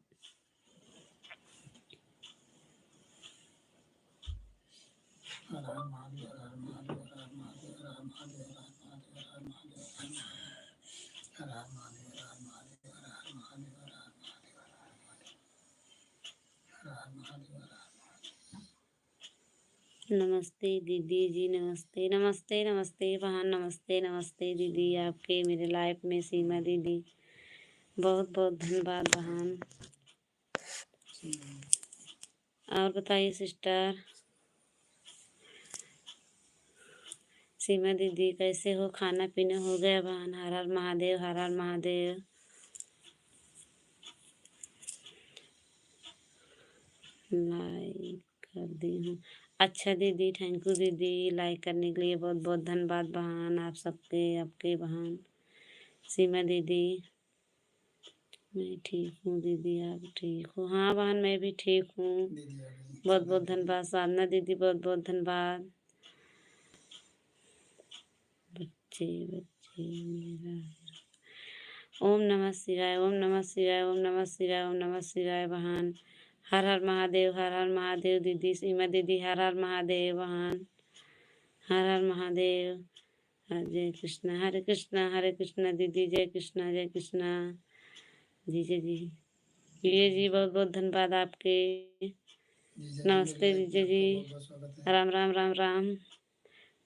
हर हर महादेव, हर हर महादेव, हर हर महादेव, हर हर महादेव, हर हर महादेव, हर हर महादेव, हर हर महादेव, हर हर महादेव, हर हर महादेव, हर हर महादेव, हर हर महादेव, हर हर महादेव, हर हर। नमस्ते दीदी जी, नमस्ते नमस्ते नमस्ते बहन, नमस्ते नमस्ते दीदी। आपके मेरे लाइफ में सीमा दीदी, बहुत बहुत धन्यवाद बहन। और बताइए सिस्टर सीमा दीदी कैसे हो? खाना पीना हो गया बहन? हर हर महादेव, हर हर महादेव। लाइक कर दी हूँ। अच्छा दीदी, थैंक यू दीदी। लाइक करने के लिए बहुत बहुत धन्यवाद बहन आप सबके। आपके बहन सीमा दीदी। मैं ठीक हूँ दीदी, आप ठीक हो? हाँ बहन मैं भी ठीक हूँ। दीदी आ गई। बहुत बहुत धन्यवाद साधना दीदी, बहुत बहुत धन्यवाद। बच्चे बच्चे मेरा। ओम नमः शिवाय, ओम नमः शिवाय, ओम नमः शिवाय, ओम नमः शिवाय बहन। हर हर महादेव, हर हर महादेव दीदी सीमा दीदी। हर हर महादेव बहन, हर हर महादेव। जय कृष्णा, हरे कृष्णा हरे कृष्णा दीदी। जय कृष्णा जय कृष्णा। जी जी जी ये जी बहुत बहुत धन्यवाद आपके। नमस्ते दीदी जी। राम राम राम राम।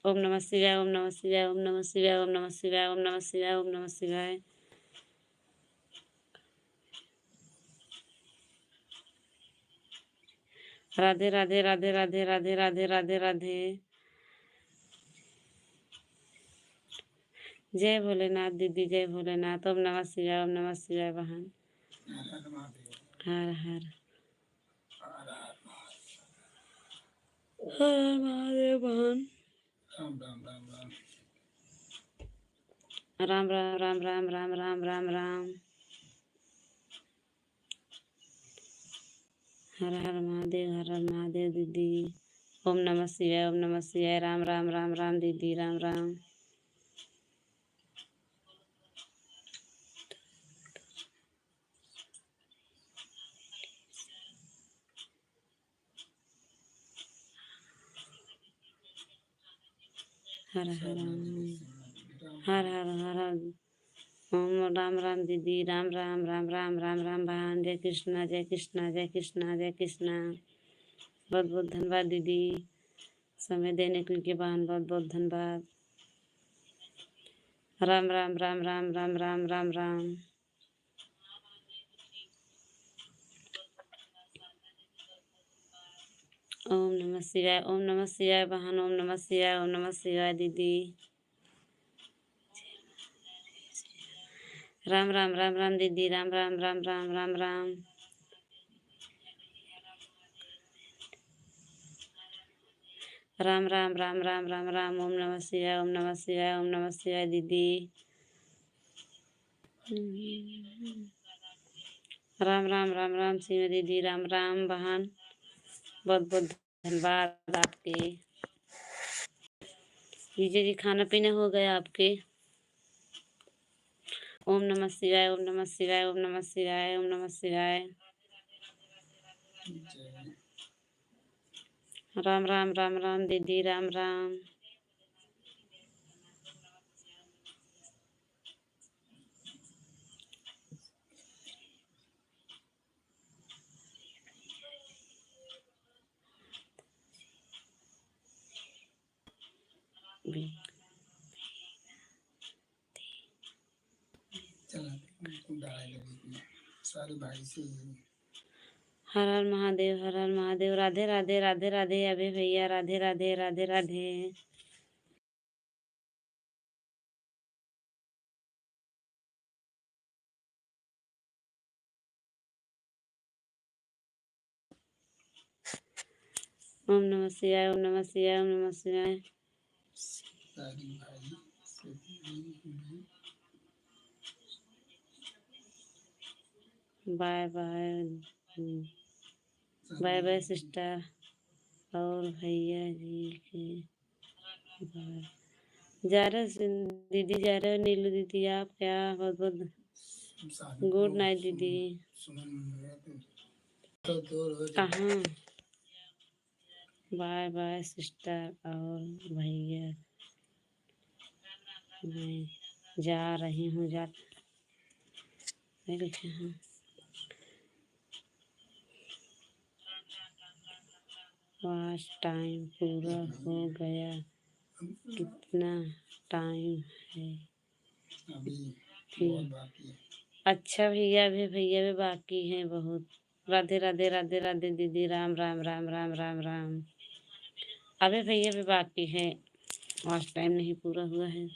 ओम नमः शिवाय, ओम नमः शिवाय, ओम नमः शिवाय, ओम नमः शिवाय, ओम नमः शिवाय, ओम नमः शिवाय। राधे राधे राधे राधे राधे राधे राधे राधे। जय भोलेनाथ दीदी, जय भोलेनाथ। ओम नमः शिवाय, ओम नमः शिवाय बहन। हर हर महादेव। हर हर हर हर हर महादेव बहन। राम राम राम राम। राम राम राम राम राम राम राम राम। हर हर महादेव, हर हर महादेव दीदी। ओम नमः शिवाय, ओम नमः शिवाय। राम राम राम राम दीदी, राम राम। हर हर हर हर हर हर। ओम राम राम दीदी, राम राम राम राम राम राम बहन। जय कृष्णा, जय कृष्णा, जय कृष्णा, जय कृष्णा। बहुत बहुत धन्यवाद दीदी, समय देने के लिए बहन, बहुत बहुत धन्यवाद। राम राम राम राम राम राम राम राम। ओम नमः शिवाय, ओम नमः शिवाय बहन, ओम नमः शिवाय, ओम नमः शिवाय दीदी। राम राम राम राम दीदी, राम राम राम राम राम राम। राम राम राम राम राम राम। ओम नमः शिवाय, ओम नमः शिवाय, ओम नमः शिवाय दीदी। राम राम राम राम शिव दीदी, राम राम बहन। बहुत बहुत धन्यवाद आपके। विजय जी, खाना पीना हो गया आपके? ओम नमः शिवाय, ओम नमः शिवाय, ओम नमः शिवाय, ओम नमः शिवाय। जय राम राम राम राम दीदी, राम राम। चला डाले लगी सारे भाई से हर हर महादेव, हर हर महादेव। राधे राधे, राधे राधे अभय भैया, राधे राधे, राधे राधे। ओम नमः शिवाय, ओम नमः शिवाय, ओम नमः शिवाय। सारी भाई से भी bye bye, bye bye sister और भैया जी के बाय। जा रहे दीदी, जा रहे हो नीलू दीदी आप? क्या बहुत बहुत गुड नाइट दीदी। कहाँ? बाय बाय सिस्टर और भैया, मैं जा रही हूँ, जा रही हूँ। आज टाइम पूरा हो गया। कितना टाइम है अभी बाकी है। अच्छा भैया भी बाकी हैं बहुत। राधे राधे, राधे राधे दीदी, राम राम राम राम राम राम। अभी भैया भी बाकी है, आज टाइम नहीं पूरा हुआ है।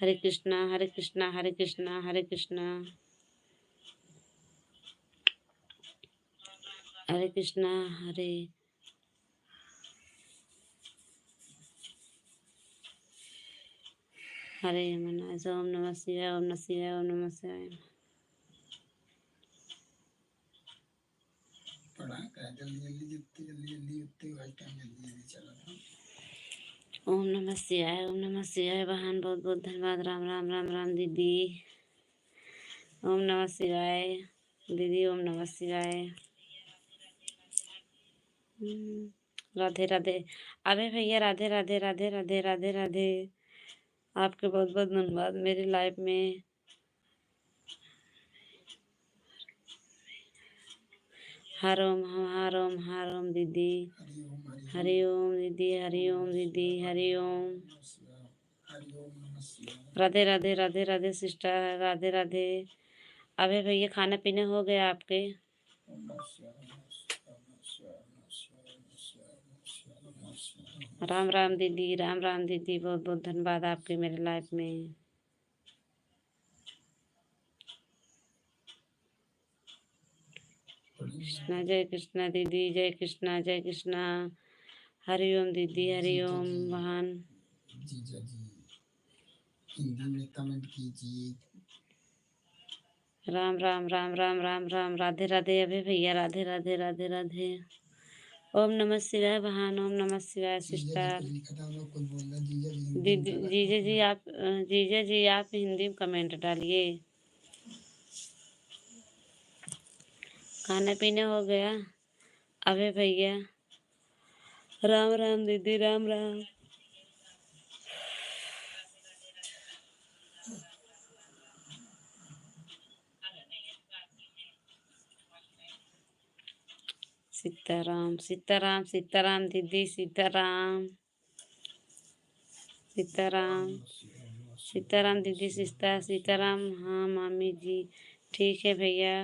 हरे कृष्णा, हरे कृष्णा, हरे कृष्णा, हरे कृष्णा, हरे कृष्णा, हरे हरे यमुना। ओम नमः शिवाय, ओम नमः शिवाय, ओम नमः शिवाय। पढ़ा कर जल्दी जल्दी जितनी जल्दी जल्दी उतनी भाई टाइम जल्दी जल्दी चला था। ओम नमः शिवाय, ओम नमः शिवाय बहन, बहुत बहुत धन्यवाद। राम राम राम राम दीदी। ओम नमः शिवाय दीदी, ओम नमः शिवाय। राधे राधे अबे भैया, राधे राधे, राधे राधे, राधे राधे। आपके बहुत बहुत धन्यवाद मेरी लाइफ में। हर ओम, हर ओम, हर ओम दीदी। हरि ओम दीदी, हरि ओम दीदी, हरि ओम। राधे राधे, राधे राधे सिस्टर, राधे राधे। अबे भैया, खाना पीना हो गया आपके? राम राम दीदी, राम राम दीदी, बहुत बहुत धन्यवाद आपके मेरे लाइफ में। कृष्णा, जय कृष्णा दीदी, जय कृष्णा, जय कृष्णा। हरिओम दीदी, हरिओम बहन। जीजा जी हिंदी में कमेंट कीजिए। राम राम राम राम राम राम, राधे राधे अभय भैया, राधे राधे राधे राधे। ओम नमः शिवाय बहन, ओम नमः शिवाय सिस्टर। कुछ लिखा था, लोग कुछ बोल रहे जीजा जी हिंदी दीदी, में जीजा जी आप हिंदी में कमेंट डालिए। खाने पीने हो गया अभय भैया? राम राम दीदी, राम राम। सीताराम सीताराम सीताराम दीदी, सीताराम सीताराम सीताराम दीदी, सीताराम। हाँ मामी जी ठीक है भैया।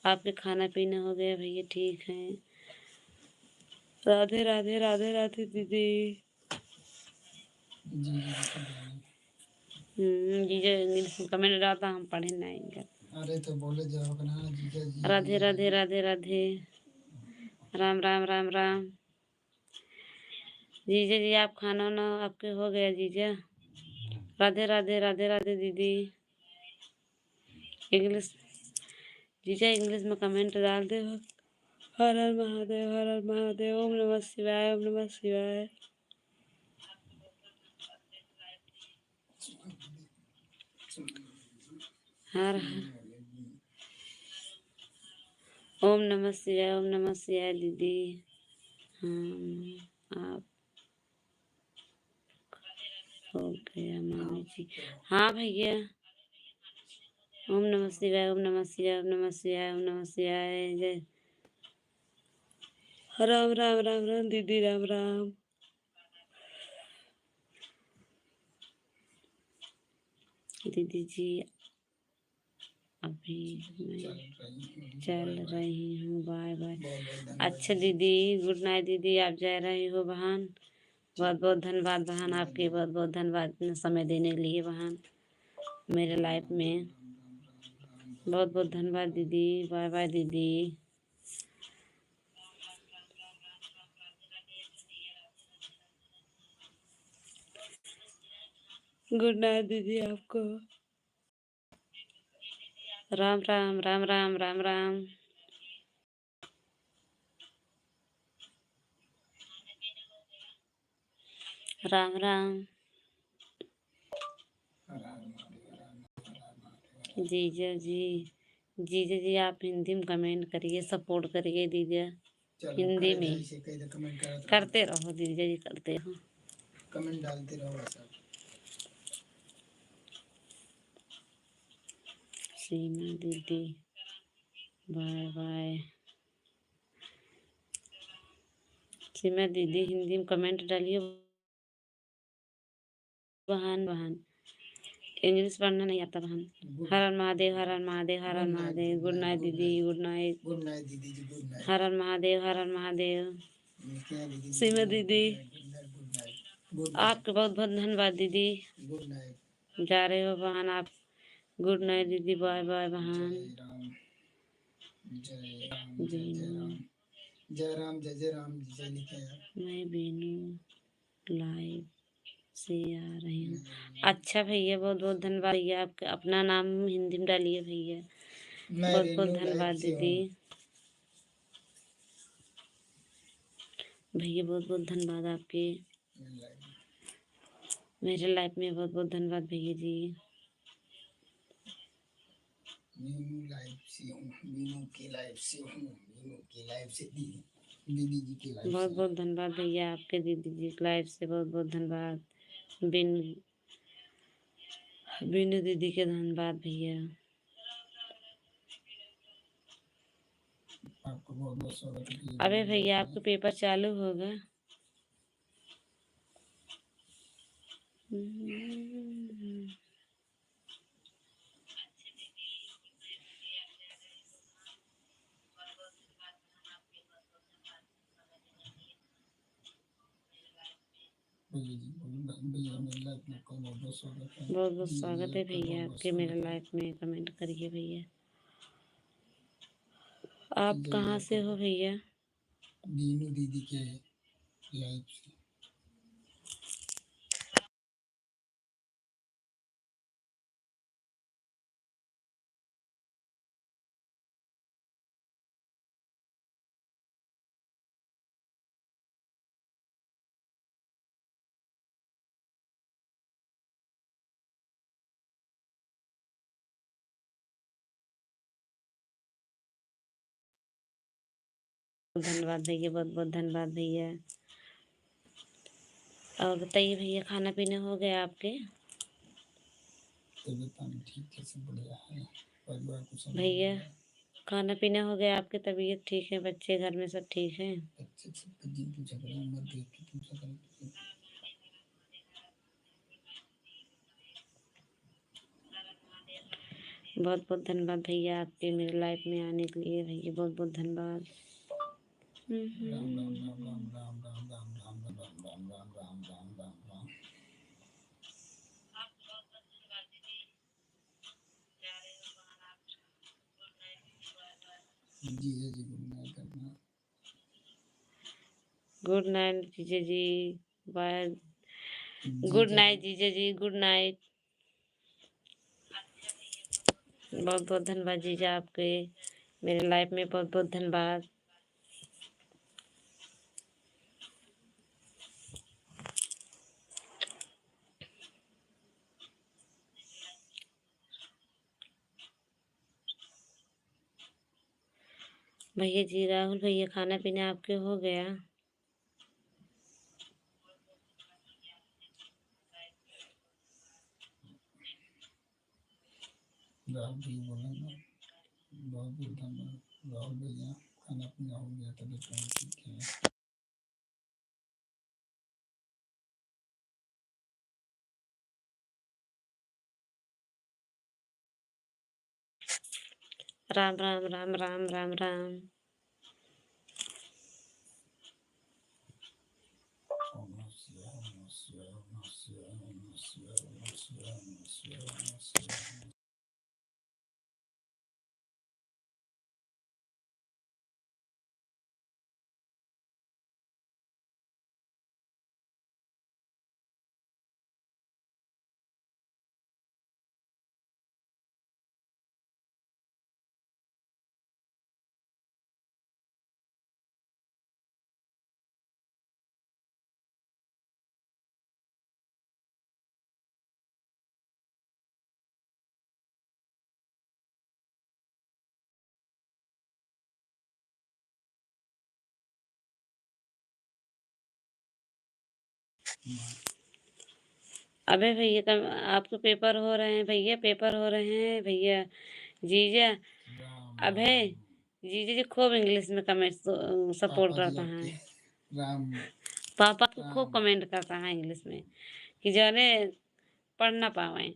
आपके खाना पीना हो गया भैया? ठीक है। राधे राधे राधे राधे दीदी। जीजा इंग्लिश में कमेंट डालता, हम पढ़े नहीं। अरे तो बोले जाओ ना जीजा जी। राधे राधे राधे राधे। राम राम राम राम। जीजा जी आप खाना ना आपके हो गया जीजा? राधे राधे राधे राधे दीदी। इंग्लिश जीजा इंग्लिश में कमेंट डाल दे। हर हर महादेव, हर हर महादेव। ओम नमः शिवाय, ओम नमः शिवाय। हर हर ओम नमः शिवाय, ओम नमः शिवाय दीदी। आप हो गया मामी जी? हाँ भैया। ओम नमः शिवाय, ओम नमः शिवाय, ओम नमः शिवाय, ओम नमः शिवाय। जय राम राम राम राम दीदी, राम राम। दीदी जी अभी मैं चल रही हूँ, बाय बाय। अच्छा दीदी, गुड नाइट दीदी। आप जा रही हो बहन? बहुत बहुत धन्यवाद बहन आपके, बहुत बहुत धन्यवाद इतना समय देने के लिए बहन मेरे लाइफ में। बहुत बहुत धन्यवाद दीदी, बाय बाय दीदी। गुड नाइट दीदी आपको। राम राम राम राम राम राम। राम राम। जीजा जी, जीजा जी आप हिंदी में कमेंट करिए, सपोर्ट करिए दीजा। हिंदी में करते रहो दीजा जी, करते रहो, कमेंट डालते रहो सब। सीमा दीदी बाय बाय। सीमा दीदी हिंदी में कमेंट डालिए बहन। बहन इंग्लिश पढ़ना नहीं आता बहन। हर हर महादेव, हर हर महादेव, हर हर महादेव। गुड नाइट दीदी, गुड नाइट। गुड नाइट दीदी जी, गुड नाइट। हर हर महादेव, हर हर महादेव। सीमा दीदी आपके बहुत बहुत धन्यवाद दीदी। Good night. जा रहे हो बहन आप? गुड नाइट दीदी, बाय बाय बहन। जय राम जय जय राम, जय राम जय जय राम। जय लिखे हैं। मैं बीनू लाइव से आ रही हूँ। अच्छा भैया, बहुत बहुत धन्यवाद भैया। आपका अपना नाम हिंदी में डालिए भैया। बहुत बहुत धन्यवाद दीदी। भैया बहुत बहुत धन्यवाद आपके मेरे लाइफ में। बहुत बहुत धन्यवाद भैया जी। मीनू लाइव से हूँ, मीनू की लाइव से हूँ, मीनू की लाइव से दीदी जी की लाइव। बहुत बहुत धन्यवाद भैया आपके, दीदी जी की लाइव से बहुत बहुत धन्यवाद। बीनू दीदी के धन्यवाद भैया। आपको बहुत बहुत स्वागत है। अबे भैया आपका पेपर चालू होगा? बहुत बहुत स्वागत है भैया आपके मेरे लाइफ में। कमेंट करिए भैया। आप कहाँ से हो भैया? दीनू दीदी के लाइव से। धन्यवाद भैया, बहुत बहुत धन्यवाद भैया। और बताइए भैया, खाना पीना हो गया आपके? तबीयत पानी ठीक है, सब बढ़िया है, परिवार को सब भैया बढ़िया है। खाना पीना हो गया आपके? तबीयत ठीक है? बच्चे घर में सब ठीक हैं? बच्चे सब दिन पूछा करें, उम्र देख के पूछा करें। बहुत बहुत धन्यवाद भैया आपके मेरे लाइफ में आने के लिए भैया, बहुत बहुत धन्यवाद। राम राम राम राम राम राम राम राम राम राम राम राम राम राम राम। जी है जी, गुड नाइट करना। गुड नाइट जीजा जी, बाय। गुड नाइट जीजा जी, गुड नाइट। बहुत बहुत धन्यवाद जीजा आपके मेरे लाइफ में, बहुत बहुत धन्यवाद। भैया जी, राहुल भैया, खाना पीना आपके हो गया? राहुल जी बोला ना, बहुत बहुत धन्यवाद राहुल भैया, खाना पीना हो गया, तबीयत पानी ठीक है। राम राम राम राम राम राम। ओम नमः शिवाय, ओम नमः शिवाय, ओम नमः शिवाय, ओम नमः शिवाय, ओम नमः शिवाय, ओम नमः शिवाय, ओम नमः शिवाय। अबे भैया, कम आपके पेपर हो रहे हैं भैया, पेपर हो रहे हैं भैया। जीजा राम अभय, जीजा जी खूब इंग्लिश में कमेंट सपोर्ट पापा जी करता आपके। है। राम पापा को खूब राम। कमेंट करता है इंग्लिश में कि जाने पढ़ ना पावे।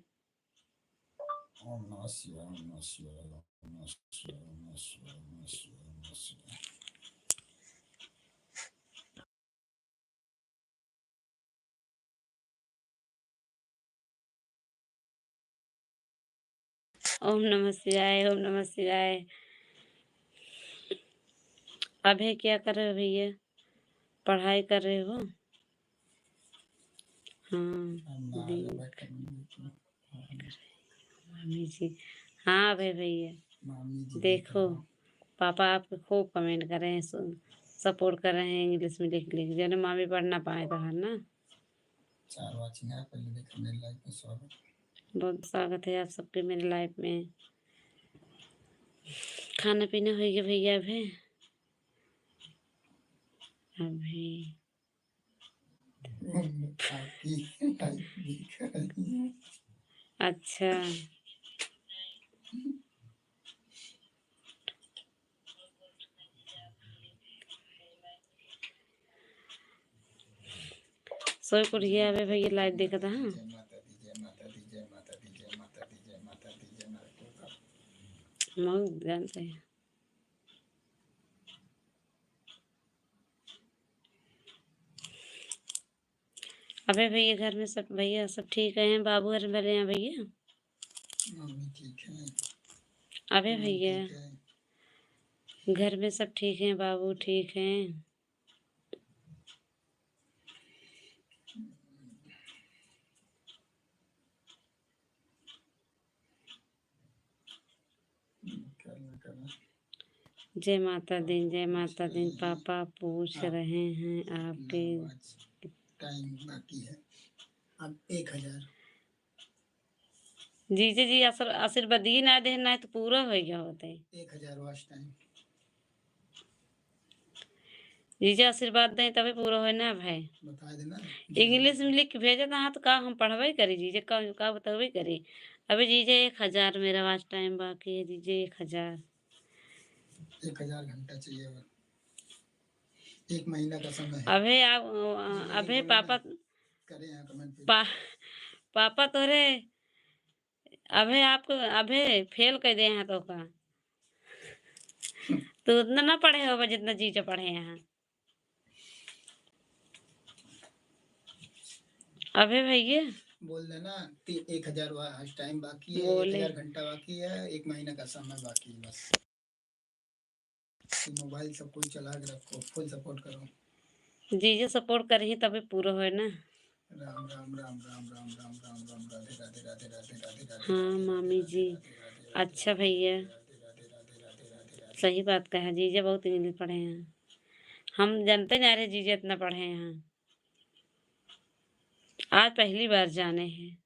ओम नमः शिवाय, ओम नमः शिवाय, ओम नमः शिवाय, ओम नमः शिवाय, ओम नमः शिवाय, ओम नमः शिवाय। ओम नमः शिवाय, ओम नमः शिवाय। अभय क्या कर रहे हो भैया? पढ़ाई कर रहे हो? हाँ मामी जी, हाँ अभय भैया, मामी जी देखो पापा आपके खूब कमेंट कर रहे हैं, सपोर्ट कर रहे हैं इंग्लिश में लिख लिख, जो मामी पढ़ ना पाए तो है ना। चार वाचिंग है, पहले देखो मेरे लाइफ में स्वागत। बहुत स्वागत है आप सबके मेरे लाइफ में। खाना पीना हो गया भैया? अभी अभी आपकी लाइफ देख रही हूँ। अच्छा, सोई कुड़िया अबे भैया लाइव देखा था। हाँ जय माता दी, जय माता दी, जय माता दी, जय माता दी, जय माता दी, जय माता दी। हम जानते हैं। अबे भैया घर में सब भैया सब ठीक है? बाबू घर में हैं भैया? मम्मी ठीक है, अबे भैया घर में सब ठीक हैं, बाबू ठीक हैं। जय माता दी, जय माता दी। पापा पूछ रहे हैं आपके टाइम बाकी है अब 1000 जीजे जी आशीर्वाद ही ना देना तो पूरा हो गया होता है। 1000 वॉच टाइम जीजे आशीर्वाद दें तभी पूरा हो ना भाई। बता देना इंग्लिश में लिख के भेजा था तो का हम पढ़वे करी जीजे का बतावे करी। अभी जीजे 1000 मेरा वाच टाइम बाकी है जीजे 1000 घंटा चाहिए और 1 महीना का समय है। अबे आप अबे पापा करें यहाँ कमेंट पे पापा तोरे अबे आपको अबे फेल कर दे हैं तो का तो उतना ना पढ़े होगा जितना जीजे पढ़े यहाँ। अबे भैया बोल देना 1000 वॉच टाइम बाकी है, बोले 1000 घंटा बाकी है, 1 महीना का समय बाकी है बस। मोबाइल सब कोई चला के रखो, फुल सपोर्ट करो। जीजे सपोर्ट कर ही तभी पूरा हो ना। राम राम राम राम राम राम राम राम राधे राधे राधे राधे राधे राधे। हाँ मामी जी अच्छा भैया सही बात कहा जीजे बहुत इंग्लिश पढ़े हैं। हम जानते जा रहे जीजे इतना पढ़े हैं आज पहली बार जाने हैं।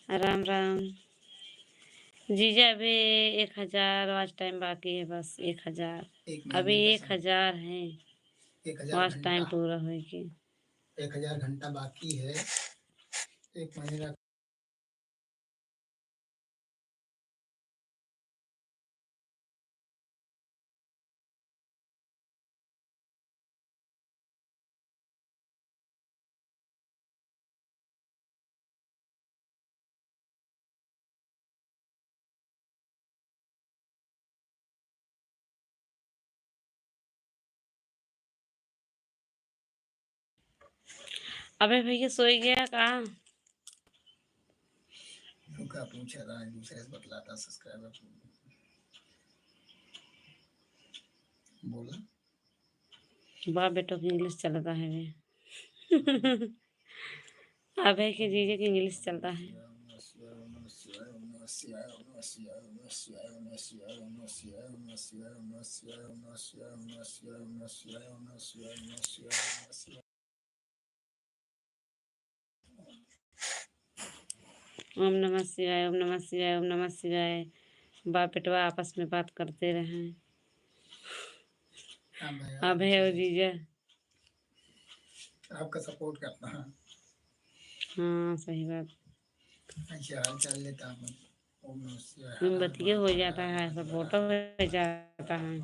राम राम जीजा अभी 1000 वाच टाइम बाकी है बस 1000 अभी 1000 है 1000 वाच टाइम पूरा होगी। 1000 घंटा बाकी है 1 महीना। अबे भैया सोई गया कहाँ रुका पूछा था दूसरे से बतलाता सब्सक्राइबर बोला बाप बेटो की इंग्लिश चलता है वे अबे के जीजे की इंग्लिश चलता है। ओम नमः शिवाय ओम नमः शिवाय ओम नमः शिवाय। बाप बेटवा आपस में बात करते रहे। अबे और जीजा आपका सपोर्ट करता है। हाँ सही बात अच्छा हाल चाल लेता हूँ मोमबत्ती हो जाता है सब फोटो हो जाता है।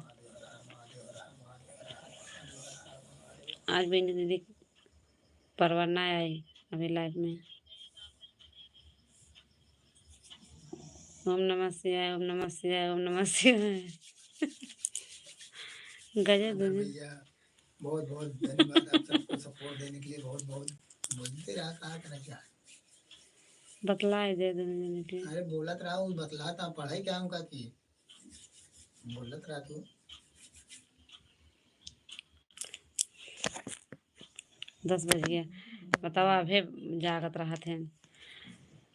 आज भी दीदी परवाना आई अभी लाइफ में। ओम नमः शिवाय ओम नमः शिवाय ओम नमः शिवाय गजब भैया बहुत बहुत धन्यवाद आप सबको सपोर्ट देने के लिए बहुत बहुत बोलते रहा कहा करना क्या बतलाए दे देने के। अरे बोलत रहा हूँ बतलाता पढ़ाई क्या उनका की बोलत रहा तू 10 बज गया बताओ अभे जागत रहा थे।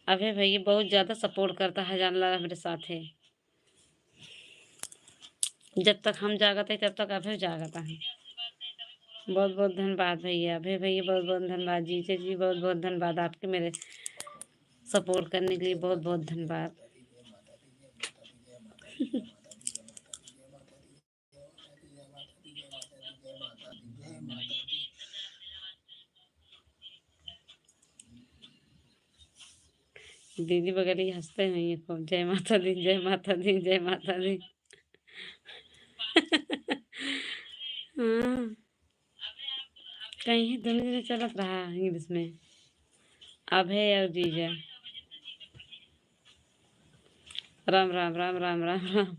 अभे भैया बहुत ज़्यादा सपोर्ट करता है जानला मेरे साथ है। जब तक हम जागते तब तक अभे जागता है। बहुत बहुत धन्यवाद भैया अभे भैया बहुत बहुत धन्यवाद जीजे जी बहुत बहुत धन्यवाद आपके मेरे सपोर्ट करने के लिए बहुत बहुत धन्यवाद। दीदी बगल ही हंसते हैं खूब जय माता दी जय माता दी जय माता दी हाँ कहीं दोनों चलत रहा इंग्लिश में अभय और जीजा। राम राम राम राम राम राम।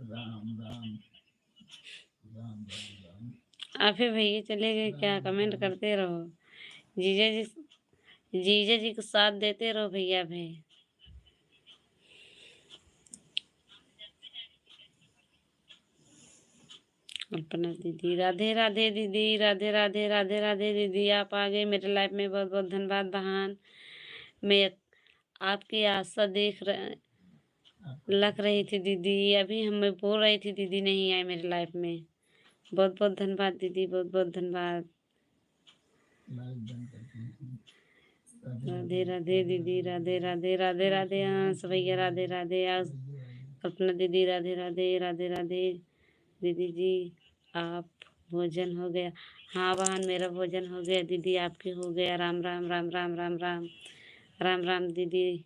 राम राम राम राम राम। अभय भैया चले गए क्या? कमेंट करते रहो। जीजा जी को साथ देते रहो भैया भाई। अपना दीदी राधे राधे दीदी, राधे राधे राधे राधे दीदी, आप आ गए मेरे लाइफ में, बहुत बहुत धन्यवाद बहन। मैं आपकी आशा देख लग रही थी दीदी, अभी हमें बोल रही थी दीदी नहीं आए मेरे लाइफ में। बहुत बहुत धन्यवाद दीदी, बहुत बहुत धन्यवाद। राधे राधे दीदी, राधे राधे राधे राधे हंस भैया, राधे राधे अपना दीदी, राधे राधे राधे राधे दीदी जी। आप भोजन हो गया? हाँ बहन मेरा भोजन हो गया दीदी, आपके हो गया? राम राम राम राम राम राम राम राम दीदी।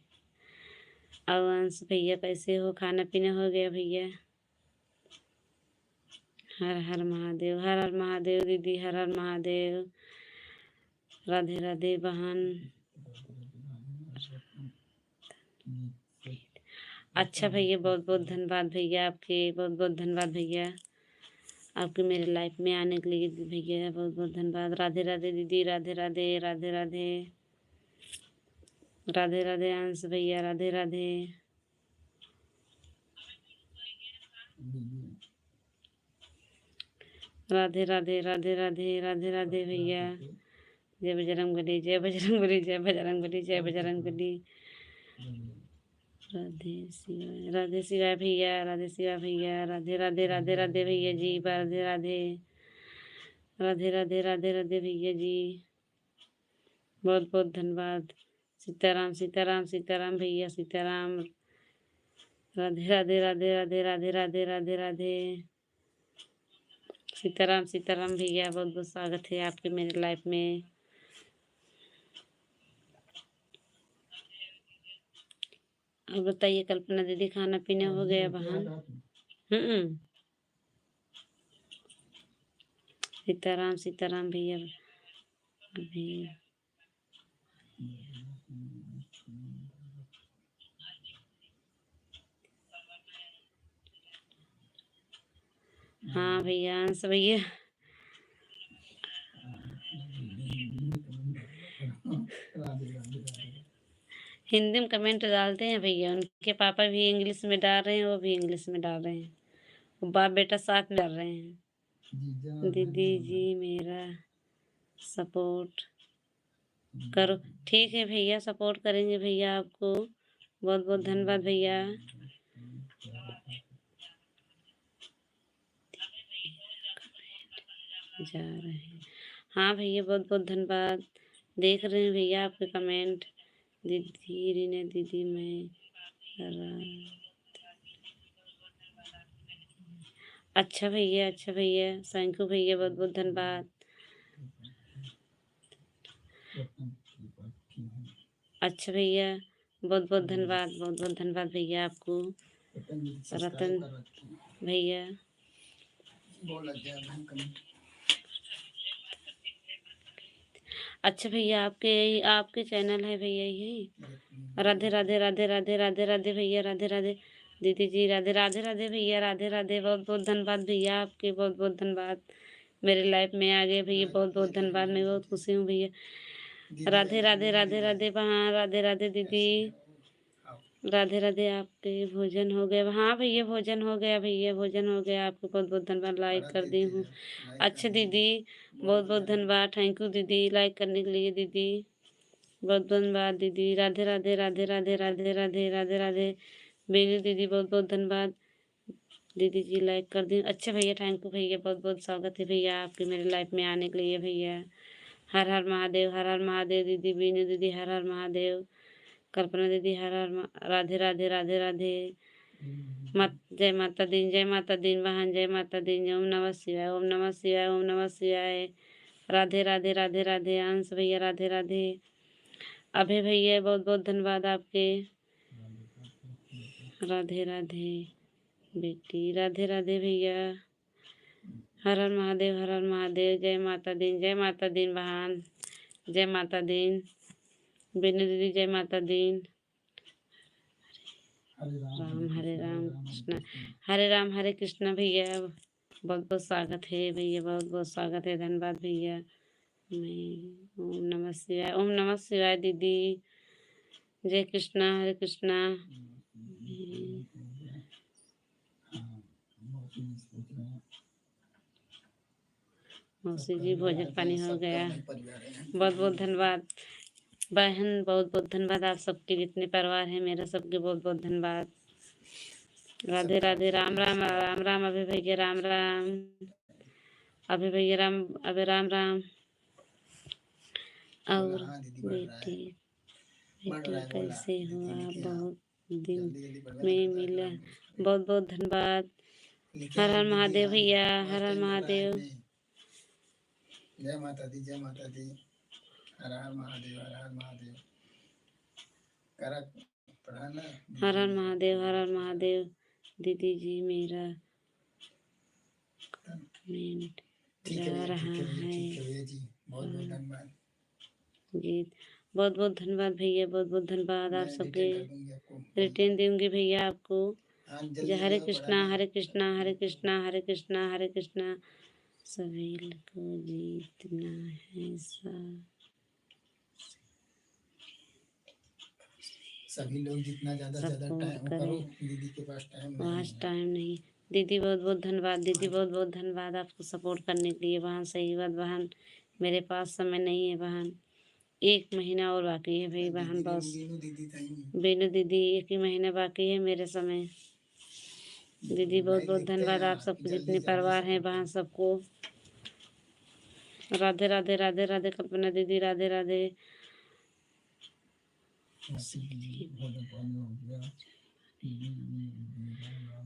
और अंश भैया कैसे हो? खाना पीना हो गया भैया? हर हर महादेव, हर हर महादेव दीदी, हर हर महादेव। राधे राधे बहन। अच्छा भैया, बहुत बहुत धन्यवाद भैया आपके, बहुत बहुत धन्यवाद भैया आपके मेरे लाइफ में आने के लिए भैया, बहुत बहुत धन्यवाद। राधे राधे दीदी, राधे राधे राधे राधे राधे राधे अंश भैया, राधे राधे। राधे राधे राधे राधे राधे राधे भैया। जय बजरंगबली, जय बजरंगबली, जय बजरंगबली, जय बजरंगबली। राधे शिवाय, राधे शिवाय भैया, राधे शिवाय भैया, राधे राधे राधे राधे भैया जी, राधे राधे राधे राधे राधे राधे भैया जी, बहुत बहुत धन्यवाद। सीताराम सीताराम सीताराम भैया, सीताराम। राधे राधे राधे राधे राधे राधे राधे राधे सीताराम सीताराम भैया, बहुत बहुत स्वागत है आपके मेरे लाइफ में। और बताइए कल्पना दीदी, खाना पीना हो गया बहन? सीताराम सीताराम भैया अभी। हाँ भैया, अंश भैया हिंदी में कमेंट डालते हैं भैया, उनके पापा भी इंग्लिश में डाल रहे हैं, वो भी इंग्लिश में डाल रहे हैं, वो बाप बेटा साथ में डाल रहे हैं। दीदी जी मेरा सपोर्ट करो। ठीक है भैया, सपोर्ट करेंगे भैया आपको, बहुत बहुत धन्यवाद भैया। जा रहे हैं, हाँ भैया, बहुत बहुत धन्यवाद। देख रहे हैं भैया आपके कमेंट। दीदी रीना दीदी मैं अच्छा भैया, अच्छा भैया, थैंक यू भैया, बहुत बहुत धन्यवाद। अच्छा भैया, बहुत बहुत धन्यवाद, बहुत बहुत धन्यवाद भैया आपको। रतन भैया अच्छा भैया, आपके आपके चैनल है भैया यही? राधे राधे राधे राधे राधे राधे भैया, राधे राधे दीदी जी, राधे राधे राधे भैया, राधे राधे, बहुत बहुत धन्यवाद भैया आपके, बहुत बहुत धन्यवाद। मेरे लाइफ में आ गए भैया, बहुत बहुत धन्यवाद, मैं बहुत खुशी हूँ भैया। राधे राधे राधे राधे वहाँ, राधे राधे दीदी, राधे राधे। आपके भोजन हो गया? हाँ भैया, भोजन हो गया भैया, भोजन हो गया। आपको बहुत बहुत धन्यवाद, लाइक कर दी हूँ। अच्छा दीदी, बहुत बहुत धन्यवाद, थैंक यू दीदी, लाइक करने के लिए दीदी, बहुत धन्यवाद दीदी। राधे राधे राधे राधे राधे राधे राधे राधे बेनी दीदी, बहुत बहुत धन्यवाद दीदी जी, लाइक कर दी। अच्छा भैया, थैंक यू भैया, बहुत बहुत स्वागत है भैया आपके मेरे लाइफ में आने के लिए भैया। हर हर महादेव, हर हर महादेव दीदी, बीनू दीदी, हर हर महादेव। कल्पना दीदी, हर हर राधे राधे राधे राधे। जय माता दी, जय माता दी बहन, जय माता दी। ओम नमः शिवाय, ओम नमः शिवाय, ओम नमः शिवाय, राधे राधे राधे राधे। अंश भैया राधे राधे। अभय भैया बहुत बहुत धन्यवाद आपके। राधे राधे बेटी, राधे राधे भैया। हर हर महादेव, हर हर महादेव। जय माता दी, जय माता दी बहन, जय माता दी। बेनू दीदी जय माता दी। राम हरे राम कृष्ण हरे राम हरे कृष्ण भैया। बहुत बहुत स्वागत है भैया, बहुत बहुत स्वागत है। धन्यवाद भैया। मैं ओम नमः शिवाय, ओम नमः शिवाय दीदी। जय कृष्णा हरे कृष्णा। मौसी जी भोजन पानी हो गया। बहुत बहुत धन्यवाद बहन, बहुत बहुत धन्यवाद आप सबके जितने परिवार हैं मेरा, सबके बहुत बहुत धन्यवाद। राधे राधे। राम राम राम राम अभय भैया, राम राम अभय भैया, राम अभय, राम राम। और बेटी बेटी कैसे हो आप? बहुत दिन में मिला। बहुत बहुत धन्यवाद। हर हर महादेव भैया, हर हर महादेव। जय माता दी, जय माता दी। हर हर महादेव, हर हर महादेव। करा पढ़ाना। हर हर महादेव, हर हर महादेव। दीदी जी मेरा कमेंट जा रहा है जी। बहुत बहुत धन्यवाद जी। बहुत बहुत धन्यवाद भैया, बहुत बहुत धन्यवाद आप सबके। रिटर्न दूंगी भैया आपको। जय हरे कृष्णा हरे कृष्णा हरे कृष्णा हरे कृष्णा हरे कृष्णा। सभी को जीतना है सभी लोग जितना ज्यादा से ज्यादा टाइम करो। दीदी के पास टाइम नहीं। दीदी बहुत बहुत धन्यवाद, दीदी बहुत बहुत धन्यवाद आपको सपोर्ट करने के लिए बहन। सही बात बहन, मेरे पास समय नहीं है बहन। 1 महीना और बाकी है भाई बहन। बस बेनू दीदी 1 ही महीना बाकी है मेरे समय। दीदी बहुत बहुत धन्यवाद आप सबको जितने परिवार हैं बहन सबको। राधे राधे राधे राधे। कल्पना दीदी राधे राधे।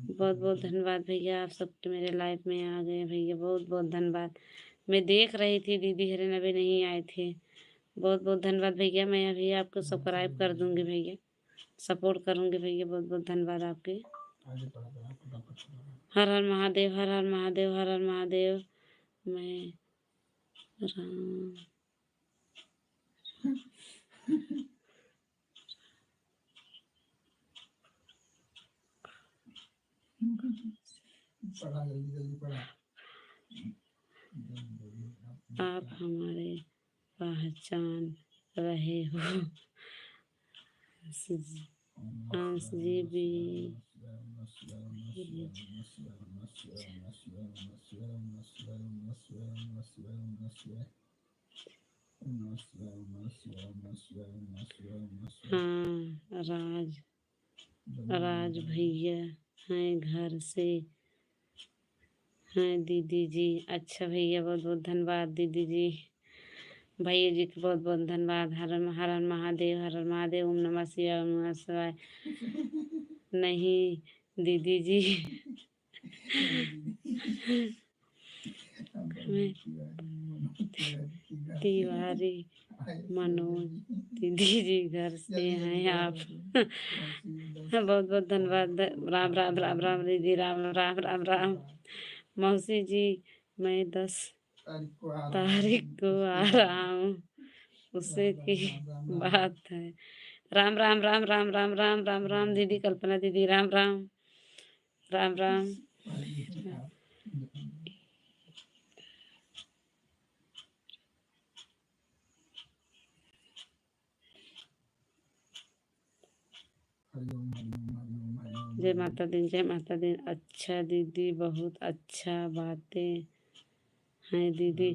बहुत बहुत धन्यवाद भैया, आप सबके मेरे लाइफ में आ गए भैया। बहुत बहुत धन्यवाद। मैं देख रही थी दीदी हरिन अभी नहीं आए थे। बहुत बहुत धन्यवाद भैया। मैं अभी आपको सब्सक्राइब कर दूंगी भैया, सपोर्ट करूंगी भैया। बहुत बहुत धन्यवाद आपके। हर हर महादेव, हर हर महादेव, हर हर महादेव। मैं राम पढ़ा, जल्दी जल्दी पढ़ा। आप हमारे पहचान रहे हो। अंश जी भी हाँ। राज भैया हैं घर से हैं दीदी जी। अच्छा भैया, बहुत बहुत धन्यवाद दीदी जी। भैया जी को बहुत बहुत धन्यवाद। हर हर महादेव, हर हर महादेव। ओम नमः शिवाय, ओम नमः शिवाय। नहीं दीदी जी तिवारी मनोज दीदी जी घर से हैं आप। बहुत बहुत धन्यवाद। राम राम राम राम दीदी, राम राम राम राम। मौसी जी मैं 10 तारीख को आ रहा हूँ, उससे की बात है। राम राम राम राम राम राम राम राम दीदी। कल्पना दीदी राम राम राम राम। जय माता दी, जय माता दी। अच्छा दीदी, बहुत अच्छा बातें हैं दीदी।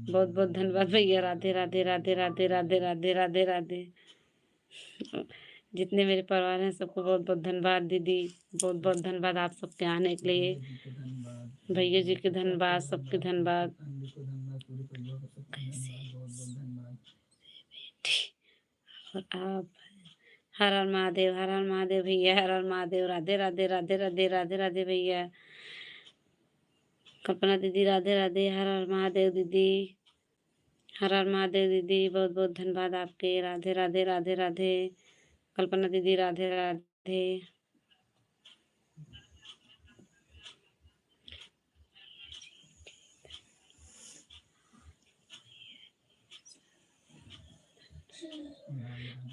बहुत बहुत धन्यवाद भैया। राधे राधे राधे राधे राधे राधे राधे राधे। जितने मेरे परिवार हैं सबको बहुत बहुत धन्यवाद दीदी। बहुत बहुत धन्यवाद आप सबके आने के लिए। भैया जी के धन्यवाद, सबके धन्यवाद। और आप हर हर महादेव, हर हर महादेव भैया, हर हर महादेव। राधे राधे राधे राधे राधे राधे भैया। कल्पना दीदी राधे राधे। हर हर महादेव दीदी। हर हर महादेव दीदी, बहुत बहुत धन्यवाद आपके। राधे राधे राधे राधे। कल्पना दीदी राधे राधे।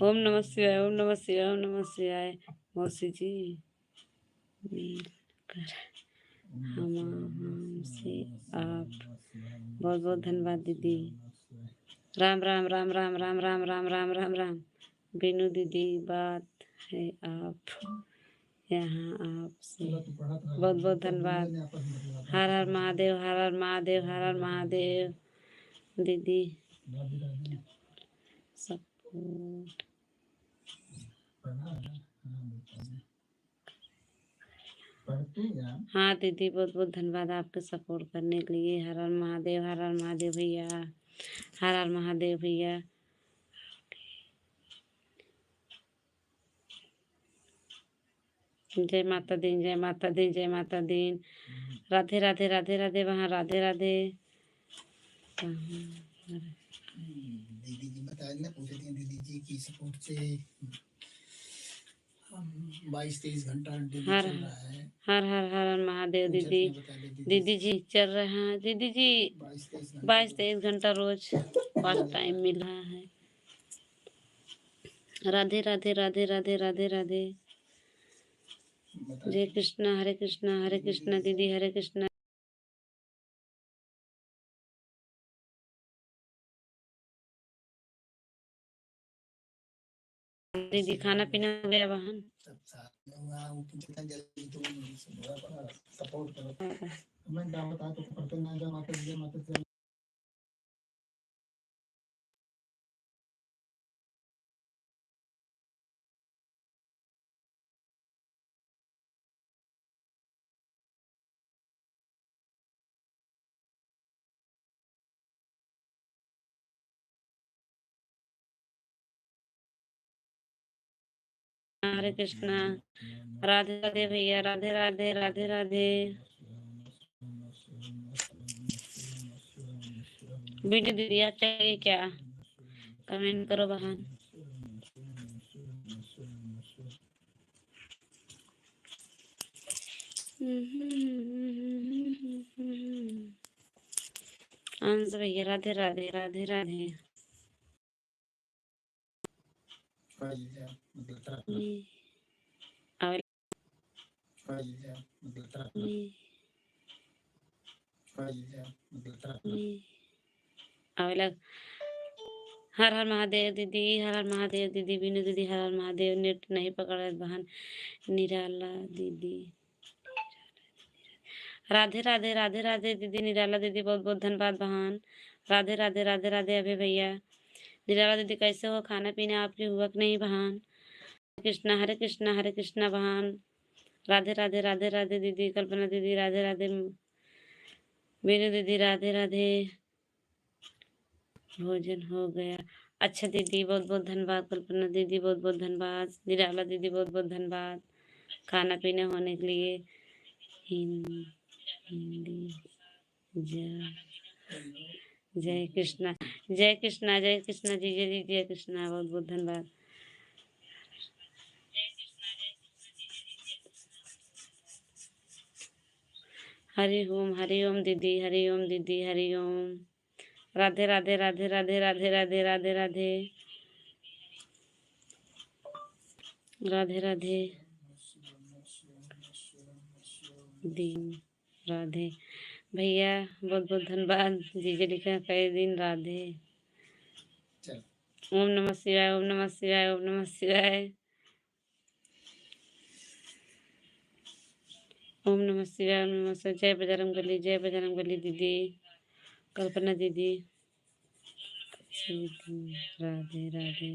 ओम नमः शिवाय, ओम नमः शिवाय, ओम नमः शिवाय। मौसी जी मिलकर हमसे आप, बहुत बहुत धन्यवाद दीदी। राम राम राम राम राम राम राम राम राम राम। बीनू दीदी, बात है आप यहाँ आपसे, बहुत बहुत धन्यवाद। हर हर महादेव, हर हर महादेव, हर हर महादेव दीदी। सपोर्ट हाँ दीदी, बहुत बहुत धन्यवाद आपके सपोर्ट करने के लिए। हर हर महादेव, हर हर महादेव भैया, हर हर महादेव भैया। जय माता दी, जय माता दी, जय माता दी। राधे राधे राधे राधे वहाँ, राधे राधे। दीदी जी बताया ना, पूछे थे दीदी जी की सपोर्ट से 22-23 घंटा डेली हर चल रहा है। हर हर हर हर महादेव पूछे दीदी। थे, बता दे दीदी जी चल रहे हैं दीदी जी, 22-23 घंटा रोज पास टाइम मिल रहा है। राधे राधे राधे राधे राधे राधे। जय कृष्णा, हरे कृष्णा, हरे कृष्णा दीदी, हरे कृष्णा। दीदी खाना पीना हो गया बहन? सब साथ में हुआ, वो कितना जल्दी तो सपोर्ट करो। कमेंट आप बता तो पढ़ते ना जा, माता जी। हरे कृष्णा, राधे राधे भैया, राधे राधे राधे राधे। वीडियो दीदी आप चाहिए क्या? कमेंट करो बहन। अंश भैया राधे राधे राधे राधे। आवेला। हर हर महादेव दीदी, हर हर महादेव दीदी। बीनू दीदी हर हर महादेव। नेट नहीं पकड़ रहे बहन। निराला दीदी, राधे राधे राधे राधे दीदी। निराला दीदी बहुत बहुत धन्यवाद बहन। राधे राधे राधे राधे अभय भैया। निराला दीदी कैसे हो? खाना पीना आपकी हुआ कि नहीं बहन? कृष्णा, हरे कृष्णा, हरे कृष्णा बहन। राधे राधे राधे राधे दीदी। कल्पना दीदी राधे राधे। बीनू दीदी राधे राधे। भोजन हो गया? अच्छा दीदी, बहुत बहुत धन्यवाद। कल्पना दीदी बहुत बहुत धन्यवाद। निराला दीदी बहुत बहुत धन्यवाद खाना पीना होने के लिए। हिंदी जय कृष्णा, जय कृष्णा, जय कृष्णा जी, जय जय कृष्णा, बहुत बहुत धन्यवाद। हरि ओम दीदी, हरि ओम दीदी, हरि ओम। राधे राधे राधे राधे राधे राधे राधे राधे राधे राधे दिन राधे भैया, बहुत बहुत धन्यवाद। जीजे लिखा कई दिन राधे। ओम नमः शिवाय, ओम नमः शिवाय, ओम नमः शिवाय। ओम नमः शिवाय, ओम नमः शिवाय। जय बजरंग बली, जय बजरंग बली दीदी। कल्पना दीदी राधे राधे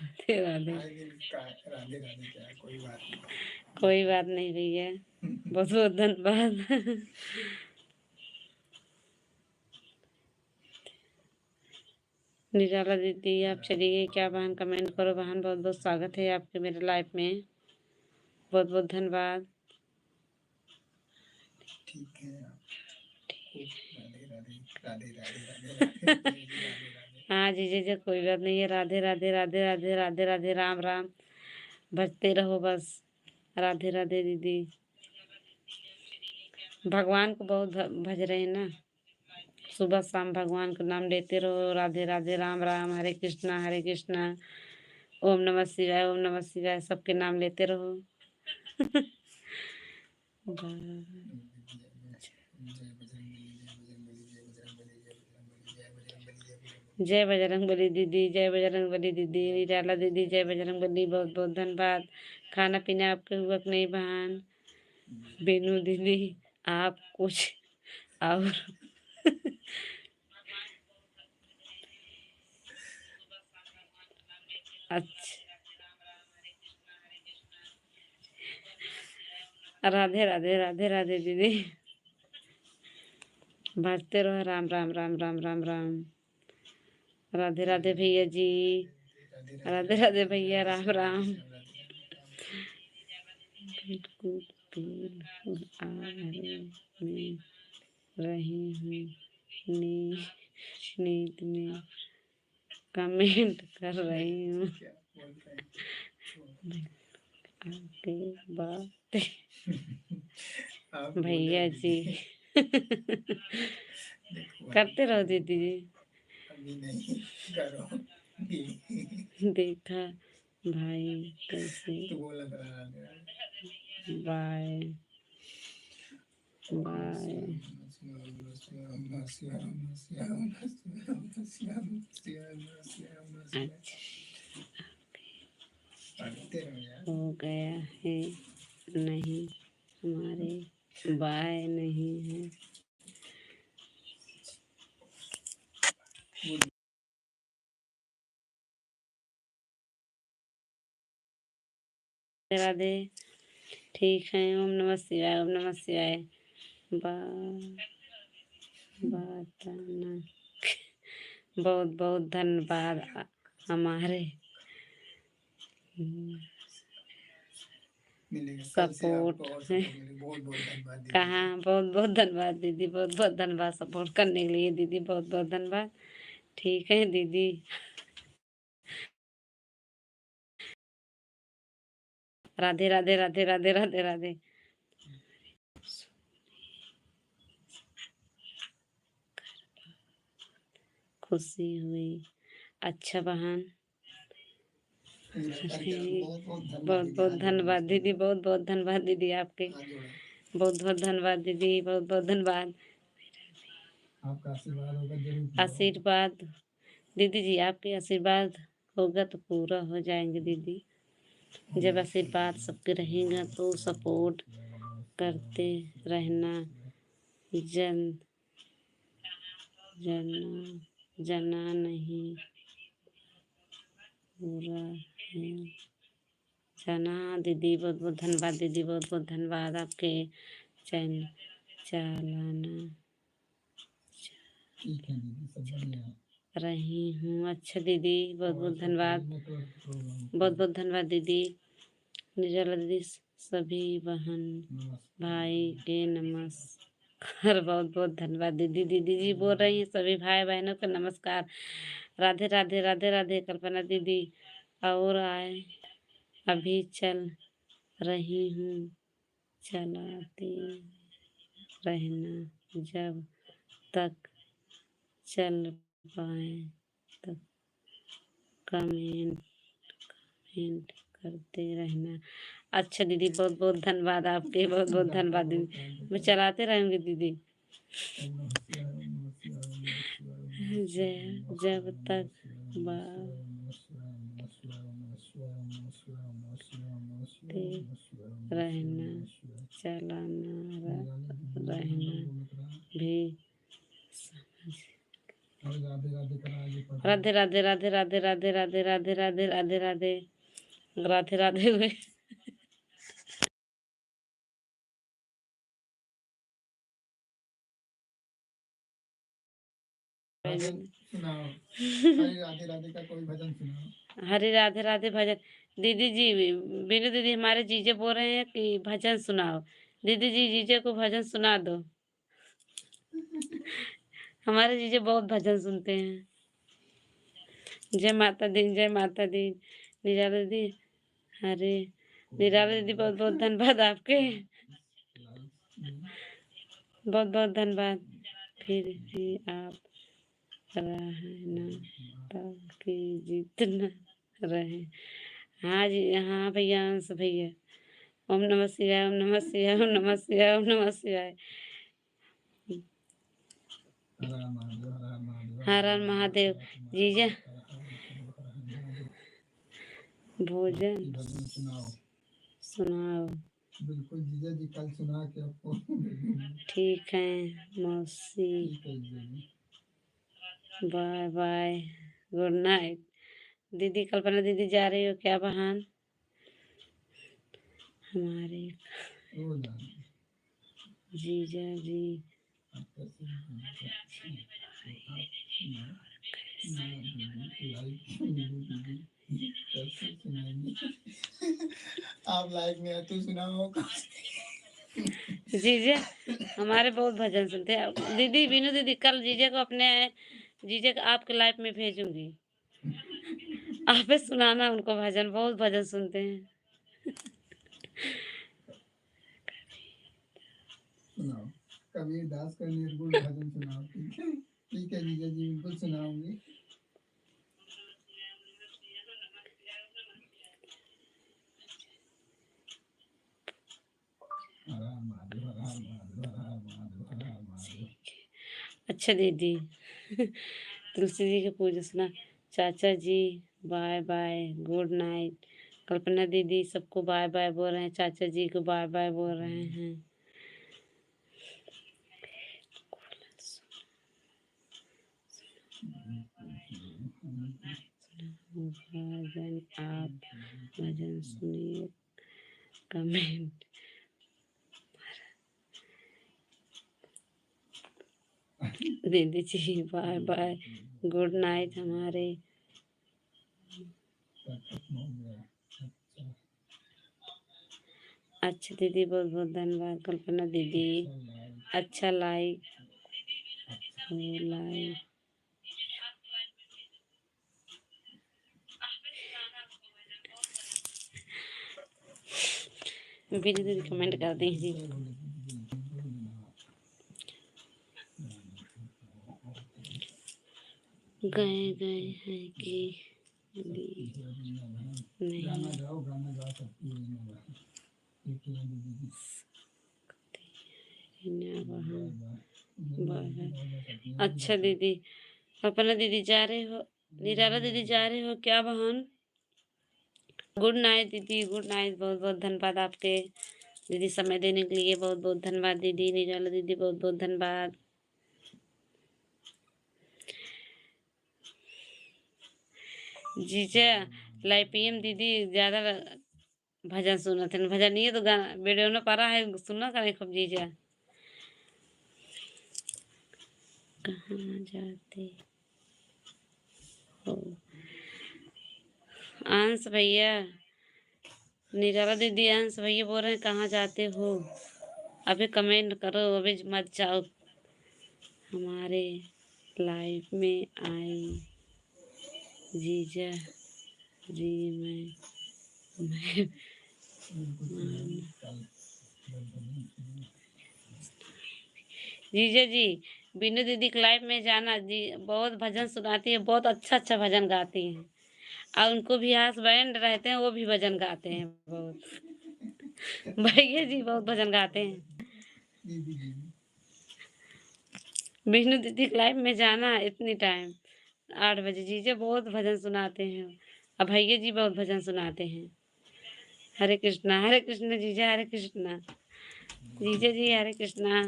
राधे राधे। कोई बात नहीं भैया, बहुत बहुत धन्यवाद। निराला दीदी आप चलिए क्या बहन? कमेंट करो बहन। बहुत बहुत स्वागत है आपके मेरे लाइफ में। बहुत बहुत धन्यवाद। ठीक है। राधे राधे राधे राधे राधे राधे राधे राधे। हाँ जीजे जी कोई बात नहीं है। राधे राधे राधे राधे राधे राधे राम राम। भजते रहो बस। राधे राधे दीदी। भगवान को बहुत भज रहे हैं ना। सुबह शाम भगवान का नाम लेते रहो। राधे राधे राम राम। हरे कृष्णा हरे कृष्णा। ओम नमः शिवाय ओम नमः शिवाय। सबके नाम लेते रहो। जय बजरंग बली जय बजरंग बली जय बजरंग बली जय बजरंग बली। जय बजरंग बली दीदी जय बजरंग बली दीदी। निराला दीदी जय बजरंग बली। बहुत बहुत धन्यवाद। खाना पीना आपके हुआ कि नहीं बहन। बेनू दीदी आप कुछ और अच्छा राधे राधे राधे राधे दीदी। भजते रहो। राम राम राम राम राम राम। राधे राधे भैया जी। राधे राधे भैया राम राम। बिल्कुल बिल्कुल आ रही हूँ नींद में कमेंट कर रही हूँ आपके बात भैया जी। करते रहो दीदी जी। अभी नहीं करो देखा भाई कैसे। तो वो लग रहा है बाय बाय। अच्छा हो गया है नहीं हमारे बाय नहीं है। राधे ठीक है। ओम नमः शिवाय ओम नमः शिवाय। बताना बहुत बहुत धन्यवाद हमारे सपोर्ट कहाँ। बहुत बहुत धन्यवाद दीदी। बहुत बहुत धन्यवाद सपोर्ट करने के लिए दीदी। बहुत बहुत धन्यवाद। ठीक है दीदी। राधे राधे राधे राधे राधे राधे। खुशी हुई। अच्छा बहन। बहुत बहुत धन्यवाद दीदी। बहुत बहुत धन्यवाद दीदी आपके। बहुत बहुत धन्यवाद दीदी। बहुत बहुत धन्यवाद। आपका आशीर्वाद होगा जरूर। आशीर्वाद दीदी जी आपके आशीर्वाद होगा तो पूरा हो जाएंगे दीदी। जब आशीर्वाद सबके रहेगा तो सपोर्ट करते रहना। जन जना नहीं पूरा है जना। दीदी बहुत बहुत धन्यवाद दीदी। बहुत बहुत धन्यवाद आपके चैनल चलाना रही हूँ। अच्छा दीदी बहुत बहुत धन्यवाद। बहुत बहुत धन्यवाद दीदी। निर्जला दीदी सभी बहन भाई के नमस्कार। बहुत बहुत धन्यवाद दीदी। दीदी जी बोल रही हैं सभी भाई बहनों को नमस्कार। राधे राधे राधे राधे। कल्पना दीदी और आए अभी चल रही हूँ चलाती रहना जब तक चल पाए तब कमेंट करते रहना। अच्छा दीदी बहुत बहुत धन्यवाद आपके। बहुत बहुत धन्यवाद दीदी। मैं चलाते रहूँगी दीदी। जब तक रहना चलाना रहना भी राधे राधे राधे राधे राधे राधे राधे राधे राधे राधे राधे राधे हुए। राधे राधे का कोई भजन सुनाओ। हरे राधे राधे भजन दीदी जी। बीनू दीदी हमारे जीजे बोल रहे हैं कि भजन सुनाओ। दीदी जी जीजे को भजन सुना दो। हमारे जीजे बहुत भजन सुनते हैं। जय माता दी, जय माता दी। निराला दीदी, अरे निराला दीदी बहुत बहुत धन्यवाद आपके, बहुत बहुत धन्यवाद। फिर भी आप रहना ताकि जीत न रहे। हाँ जी, हाँ भैया, अंश भैया। ओम नमः शिवाय, ओम नमः शिवाय, ओम नमः शिवाय, ओम नमः शिवाय। हर हर महादेव। जीजा भोजन भजन सुनाओ। सुनाओ। बिल्कुल जीजा जी, कल सुना के आपको। ठीक है मौसी, ठीक है जीजा जी। Bye bye, good night. दीदी कल्पना दीदी जा रही हो क्या बहन? हमारे हो जाना। जीजा जी आप कैसे कैसे सुनाएंगे? आप लाइक में है तो सुनाओ। जीजा हमारे बहुत भजन सुनते हैं। दीदी बीनू दीदी, कल जीजा को अपने जीजा को आपके लाइफ में भेजूंगी, आप ही सुनाना उनको भजन, बहुत भजन सुनते हैं। सुनाओ, कबीर दास का निर्गुण भजन सुनाओ। ठीक है, ठीक है जीजा जी, बिल्कुल सुनाऊंगी। अच्छा दीदी तुलसी जी की पूजा सुना। चाचा जी बाय बाय, गुड नाइट। कल्पना दीदी सबको बाय बाय बोल रहे हैं, चाचा जी को बाय बाय बोल रहे हैं। भजन आप भजन सुनिए, कमेंट। दीदी जी बाय बाय, गुड नाइट हमारे। अच्छा दीदी, बहुत बहुत धन्यवाद। कल्पना दीदी अच्छा लाइक लाइक। बीनू दीदी कमेंट कर दी जी। गए गए हैं कि नहीं। गाना गाओ, गाना गा सकती है। अच्छा दीदी, अपना दीदी जा रहे हो, निराला दीदी जा रहे हो क्या बहन? गुड नाइट दीदी, गुड नाइट। बहुत बहुत धन्यवाद आपके दीदी, समय देने के लिए बहुत बहुत धन्यवाद दीदी। निराला दीदी बहुत बहुत धन्यवाद। जीजा लाइपीएम दीदी ज्यादा भजन सुना थे, भजन नहीं है तो गाना वीडियो में पड़ा है, सुनना करें खूब जीजा। कहाँ जाते हो अंश भैया? निराला दीदी अंश भैया बोल रहे हैं कहाँ जाते हो? अभी कमेंट करो, अभी मत जाओ। हमारे लाइफ में आई जीजा जी, मैं जीजा जी बीनू दीदी के लाइफ में जाना जी, बहुत भजन सुनाती है, बहुत अच्छा अच्छा भजन गाती हैं, और उनको भी हस्बैंड रहते हैं, वो भी भजन गाते हैं बहुत। भैया जी बहुत भजन गाते हैं। विष्णु दीदी के लाइफ में जाना इतनी टाइम 8 बजे। जीजा बहुत भजन सुनाते हैं, और भैया जी बहुत भजन सुनाते हैं। हरे कृष्णा जीजा, हरे कृष्णा जीजा जी, हरे कृष्णा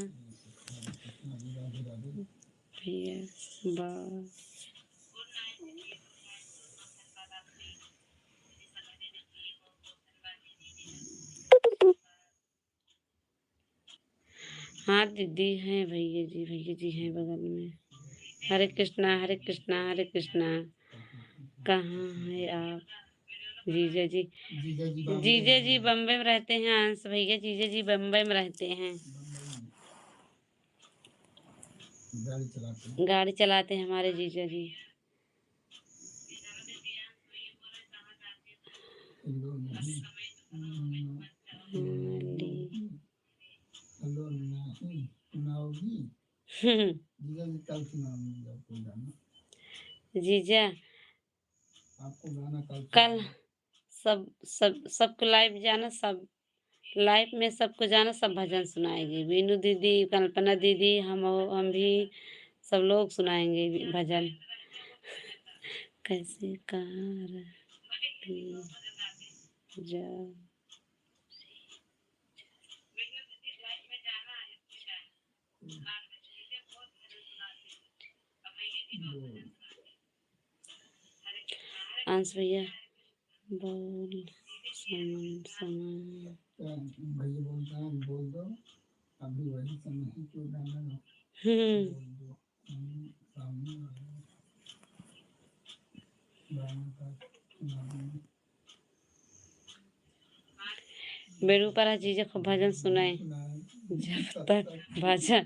भैया। बाय। हाँ दीदी हैं, भैया जी हैं बगल में। हरे कृष्णा हरे कृष्णा हरे कृष्णा। कहाँ है आप? जीजा जी, जीजा जी बम्बई में रहते हैं। अंश भैया जीजा जी बम्बई में रहते हैं। गाड़ी चलाते हैं। गाड़ी चलाते हैं हमारे जीजा जी। हेलो नहीं, हेलो नहीं सुनाओगी? जीजा जी कल सुनाऊंगी आपको गाना। जीजा आपको गाना कल सबको लाइव जाना, सब लाइव में सबको जाना, सब भजन सुनाएंगे। बीनू दीदी, कल्पना दीदी, हम भी सब लोग सुनाएंगे भजन। कैसे कार जा अंश भैया बोल समय भैया बोलता है बोल दो, अभी वही समय है तो गाना बोल दो। सामने गाना का बेड़ूपरा जीजा को भजन सुनाए। जब तक भजन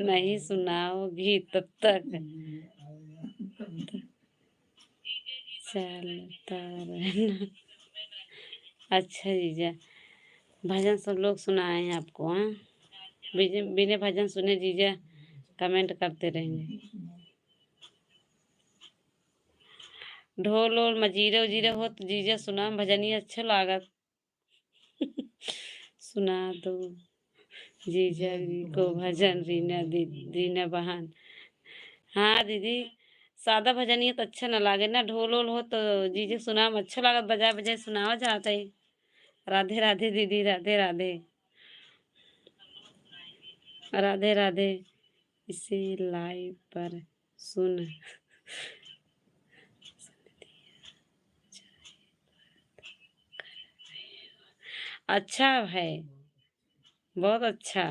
नहीं सुनाओगी तब तक चलता रहना। अच्छा जीजा, भजन सब लोग सुनाए हैं आपको। हाँ, बिना भजन सुने जीजा कमेंट करते रहेंगे। ढोल और मजीरे उजीरे हो तो जीजा सुना भजनी अच्छा लागत। सुना दो जीजा जी को भजन, रीना बहन। हाँ दीदी, सादा भजनिया तो अच्छा न लागे ना, ढोल ओल हो तो जीजे सुना में अच्छा लागत, बजाय बजाय सुनावा जाता है। राधे राधे दीदी, राधे राधे, राधे राधे। इसे लाइव पर सुन अच्छा है, बहुत अच्छा।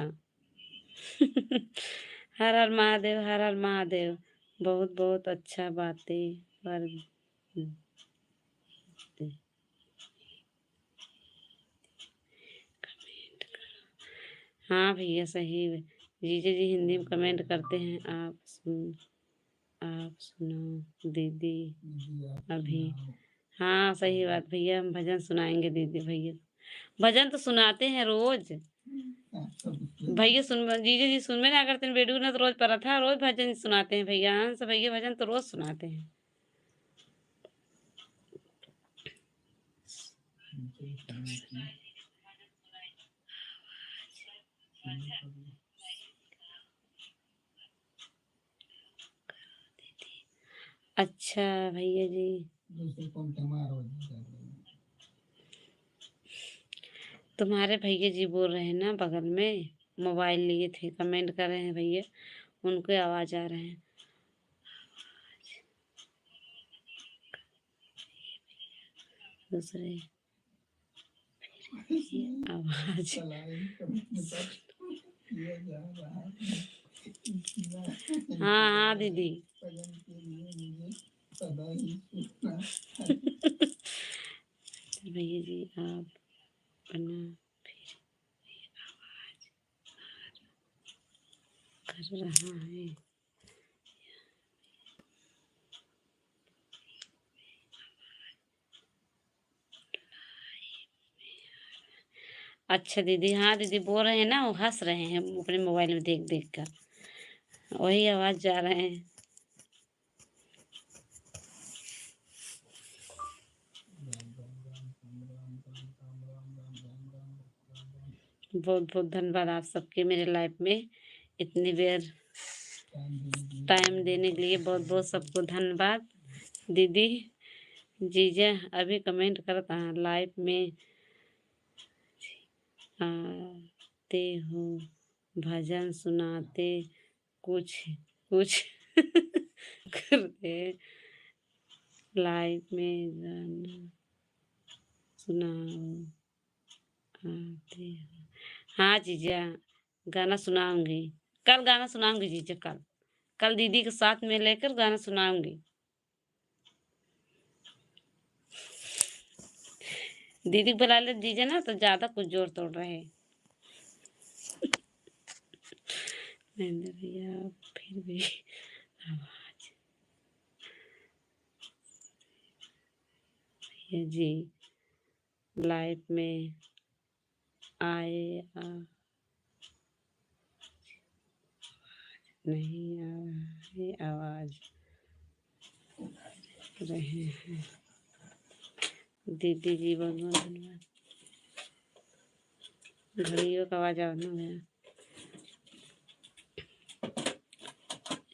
हर हर महादेव, हर हर महादेव। बहुत बहुत अच्छा बातें पर हाँ भैया सही। जीजा जी हिंदी में कमेंट करते हैं। आप सुनो दीदी अभी। हाँ सही बात भैया, हम भजन सुनाएंगे दीदी भैया। भजन तो सुनाते हैं रोज भैया। जीजा जी सुनबे ना करते हैं, बेडू ने तो रोज पढ़ा था, रोज भजन सुनाते हैं भैया। हंस भैया भजन तो रोज सुनाते हैं। अच्छा भैया जी, तुम्हारे भैया जी बोल रहे हैं ना बगल में, मोबाइल लिए थे, कमेंट कर रहे हैं भैया, उनके आवाज आ रहे हैं। दूसरे आवाज हाँ हाँ दीदी। भैया जी आप बना फिर आवाज कर रहा है। अच्छा दीदी, हाँ दीदी बोल रहे हैं ना, वो हंस रहे हैं अपने मोबाइल में देख देख कर, वही आवाज जा रहे हैं। बहुत बहुत धन्यवाद आप सबके मेरे लाइफ में इतनी देर टाइम देने के लिए। बहुत बहुत सबको धन्यवाद। दीदी जीजा अभी कमेंट करता है, लाइव में आते हो, भजन सुनाते, कुछ कुछ करते, लाइव में गाना सुनाओ आते हो। हाँ जीजा गाना सुनाऊंगी, कल गाना सुनाऊंगी जीजा। कल कल दीदी के साथ में लेकर गाना सुनाऊंगी। दीदी को बुला ले जीजा ना, तो ज्यादा कुछ जोर तोड़ रहे हैं। महेंद्र भैया फिर भी आवाज भैया जी लाइफ में आए नहीं आ रही आवाज रहे हैं। दीदी जी बहुत बहुत धन्यवाद। घड़ियों का आवाज आना गया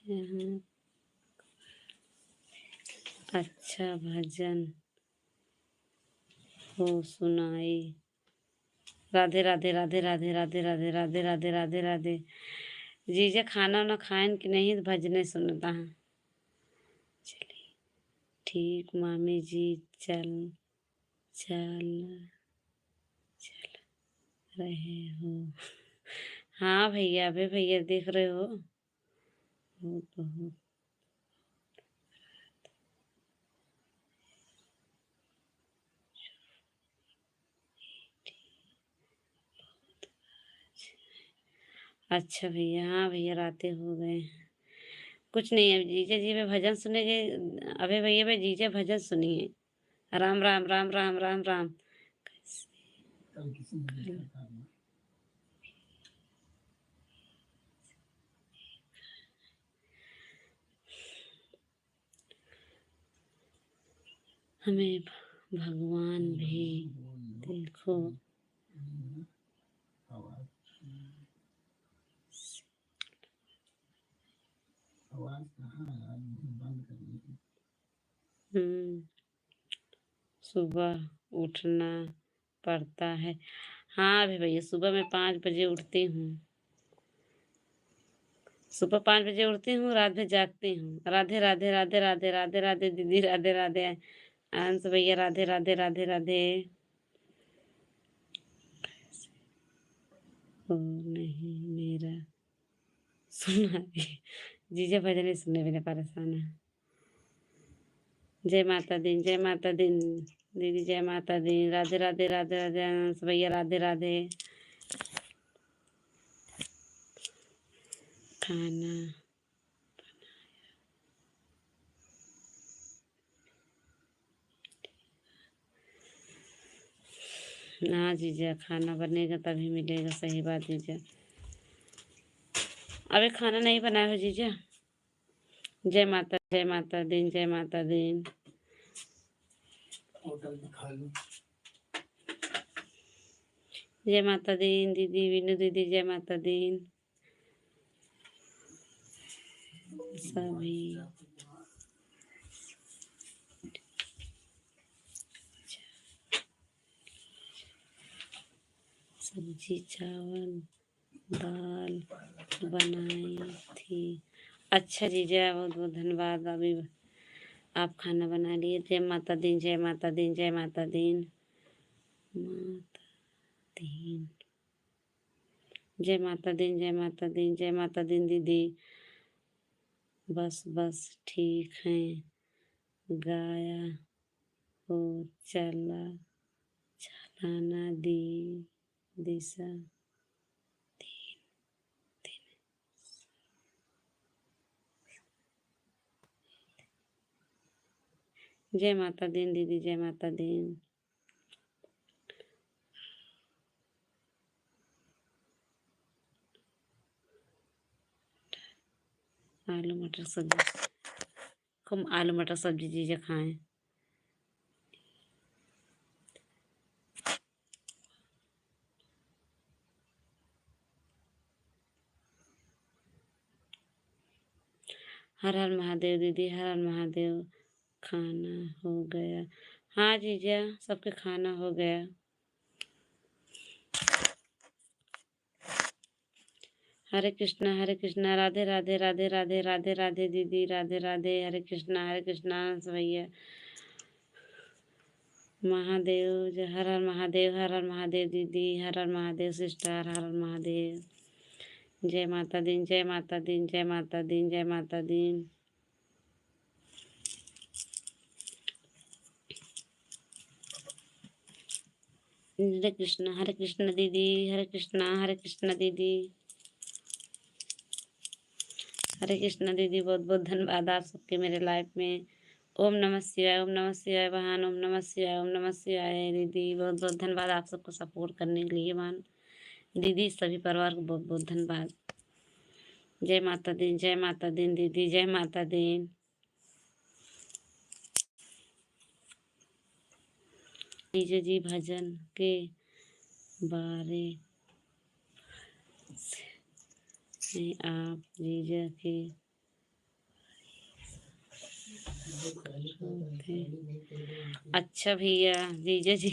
यहाँ। अच्छा भजन हो सुनाई। राधे राधे राधे राधे राधे राधे राधे राधे राधे राधे। जीजा खाना ना खाएं कि नहीं तो भजने सुनता है। चलिए ठीक मामी जी चल चल चल रहे हो। हाँ भैया अबे भैया देख रहे हो बहुत अच्छा भैया। हाँ भैया रातें हो गए हैं। कुछ नहीं है जीजा जी में भजन सुनेंगे। अबे भैया में जीजा भजन सुनिए। राम राम राम राम राम राम। कल किसी ने देखा था ना। हमें भगवान भी देखो आवाज आवाज कहाँ है यार, मुझे बंद करनी है। सुबह उठना पड़ता है। हाँ अभी भैया सुबह मैं 5 बजे उठती हूँ। सुबह 5 बजे उठती हूँ, रात में जागती हूँ। राधे राधे राधे राधे राधे राधे दीदी राधे राधे। अंश भैया राधे राधे राधे राधे। ओ नहीं मेरा सुना भी। जीजा भजन नहीं सुनने बिना परेशान है। जय माता दी जय माता दी दीदी जय माता दी। राधे राधे राधे राधे अंश भैया राधे राधे। खाना हाँ जीजा खाना बनेगा तभी मिलेगा। सही बात जीजा। अबे खाना नहीं बनाया हो जीजा। जय माता दी जय माता दी। होटल में खा लो। जय माता दी दीदी विनु दीदी जय माता दी सभी। सब्जी चावल दाल बनाई थी। अच्छा जीजा बहुत बहुत धन्यवाद। अभी आप खाना बना लिए। जय माता दी जय माता दी जय माता दी माता दी जय माता दी जय माता दी जय माता दी दीदी। बस बस ठीक है गाया हो चला चलाना दी दिशा जय माता दी दीदी जय माता दी। आलू मटर सब्जी खूब आलू मटर सब्जी चीज़ें खाएं। हर हर महादेव दीदी हर हर महादेव। खाना हो गया। हाँ जीजा सबके खाना हो गया। हरे कृष्णा राधे राधे राधे राधे राधे राधे दीदी राधे राधे। हरे कृष्णा भैया महादेव जय हर हर महादेव दीदी हर हर महादेव सिस्टर हर हर महादेव। जय माता दी जय माता दी जय माता दी जय माता दी। हरे कृष्णा दीदी हरे कृष्णा दीदी। हरे कृष्णा दीदी, बहुत बहुत धन्यवाद आप सबके मेरे लाइफ में। ओम नमः शिवाय, ओम नमः शिवाय बहन, ओम नमः शिवाय, ओम नमः शिवाय दीदी, बहुत बहुत धन्यवाद आप सबको सपोर्ट करने के लिए बहन। दीदी सभी परिवार को बहुत बहुत धन्यवाद। जय माता दी, जय माता दी दीदी, जय माता दी। जीजा जी भजन के बारे में आप जीजा के अच्छा भैया जीजा जी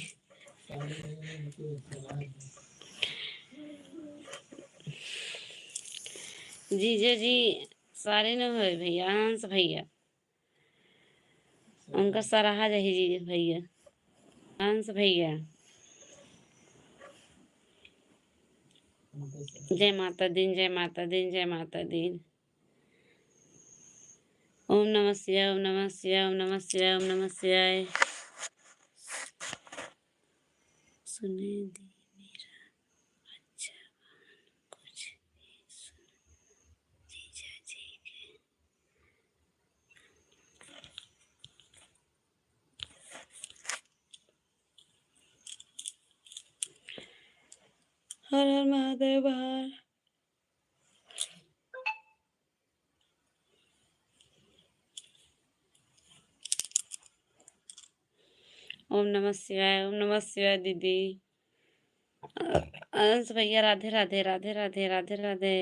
जीजा जी सारे न हुए भैया, हंस भैया उनका सराहा रही जीजा भैया, हंस भैया। जय माता दी, जय माता दी, जय माता दी। ओम नमः शिवाय, ओम नमः शिवाय, ओम नमः शिवाय, ओम नमः शिवाय। सुने दी मेरा अच्छा कुछ भी सुन जीजा जी के। हर हर महादेव हर। ओम नमः शिवाय, ओम नमः शिवाय दीदी। अंश भैया राधे राधे, राधे राधे, राधे राधे।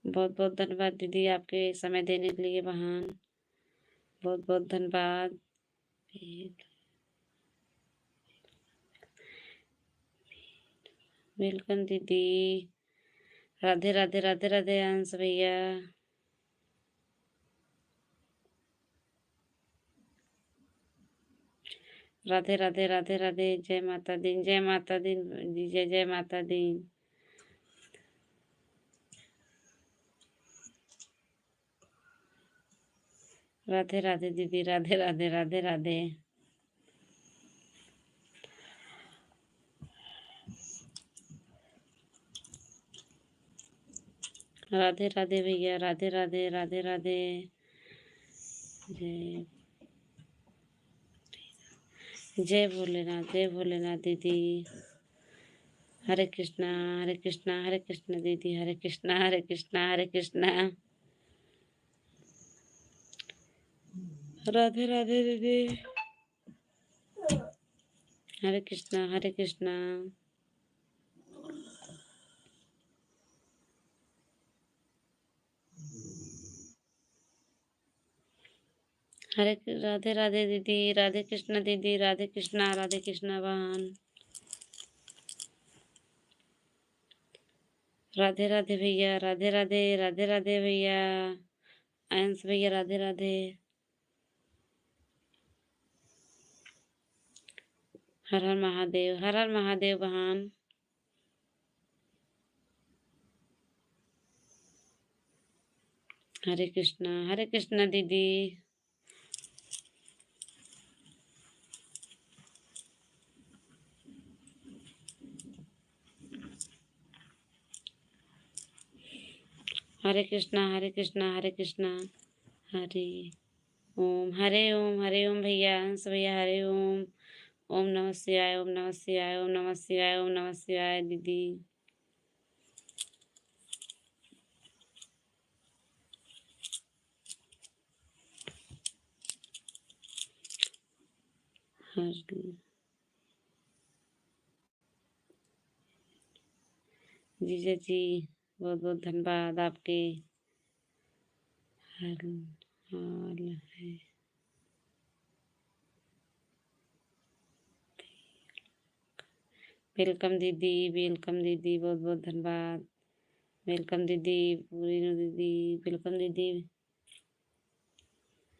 बहुत बहुत धन्यवाद दीदी आपके समय देने के लिए बहन, बहुत बहुत धन्यवाद। वेलकम दीदी, राधे राधे, राधे राधे अंश भैया। राधे राधे, राधे राधे, जय माता दी, जय माता दी जी, जय जय माता दी। राधे राधे दीदी, राधे राधे, राधे राधे। राधे राधे भैया, राधे राधे, राधे राधे। जय जय भोलेनाथ, जय भोलेनाथ दीदी। हरे कृष्णा, हरे कृष्णा, हरे कृष्णा दीदी, हरे कृष्णा, हरे कृष्णा, हरे कृष्णा। राधे राधे दीदी। हरे कृष्णा, हरे कृष्णा। हरे राधे राधे दीदी, राधे कृष्णा दीदी, राधे कृष्णा, राधे कृष्णा बहन। राधे राधे भैया, राधे राधे, राधे राधे भैया। अंश भैया राधे राधे। हर हर महादेव, हर हर महादेव बहन। हरे कृष्णा दीदी। हरे कृष्णा, हरे कृष्णा, हरे कृष्णा। हरे ओम, हरे ओम, हरे ओम भैया, हंस भैया हरे ओम। ओम नमः शिवाय, ओम नमः शिवाय, ओम नमः शिवाय, ओम नमः शिवाय दीदी। हर जीजा जी बहुत बहुत धन्यवाद आपके। हर हाल है वेलकम दीदी, वेलकम दीदी, बहुत बहुत धन्यवाद। वेलकम दीदी, रीनू दीदी, वेलकम दीदी,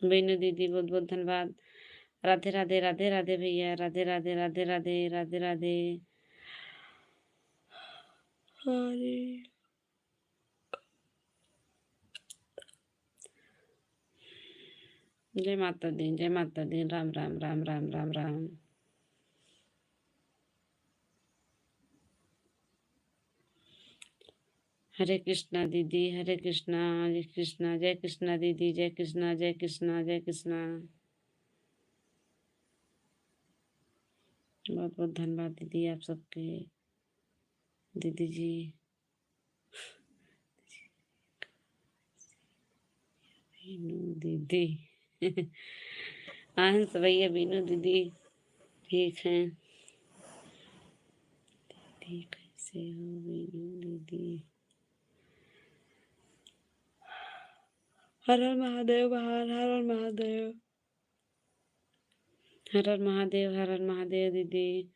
मीनू दीदी, बहुत बहुत धन्यवाद। राधे राधे, राधे राधे भैया, राधे राधे, राधे राधे, राधे राधे। हरे जय माता दी, जय माता दी, राम राम, राम राम, राम राम। हरे कृष्णा दीदी, हरे कृष्णा, जय कृष्णा दीदी, जय कृष्णा, जय कृष्णा, जय कृष्णा। बहुत बहुत धन्यवाद दीदी आप सबके। दीदी जी बीनू दीदी आंस भैया, बीनू दीदी ठीक हैं? दीदी कैसे हो बीनू दीदी? हर हर महादेव बहन, हर हर महादेव, हर हर महादेव, हर हर महादेव दीदी।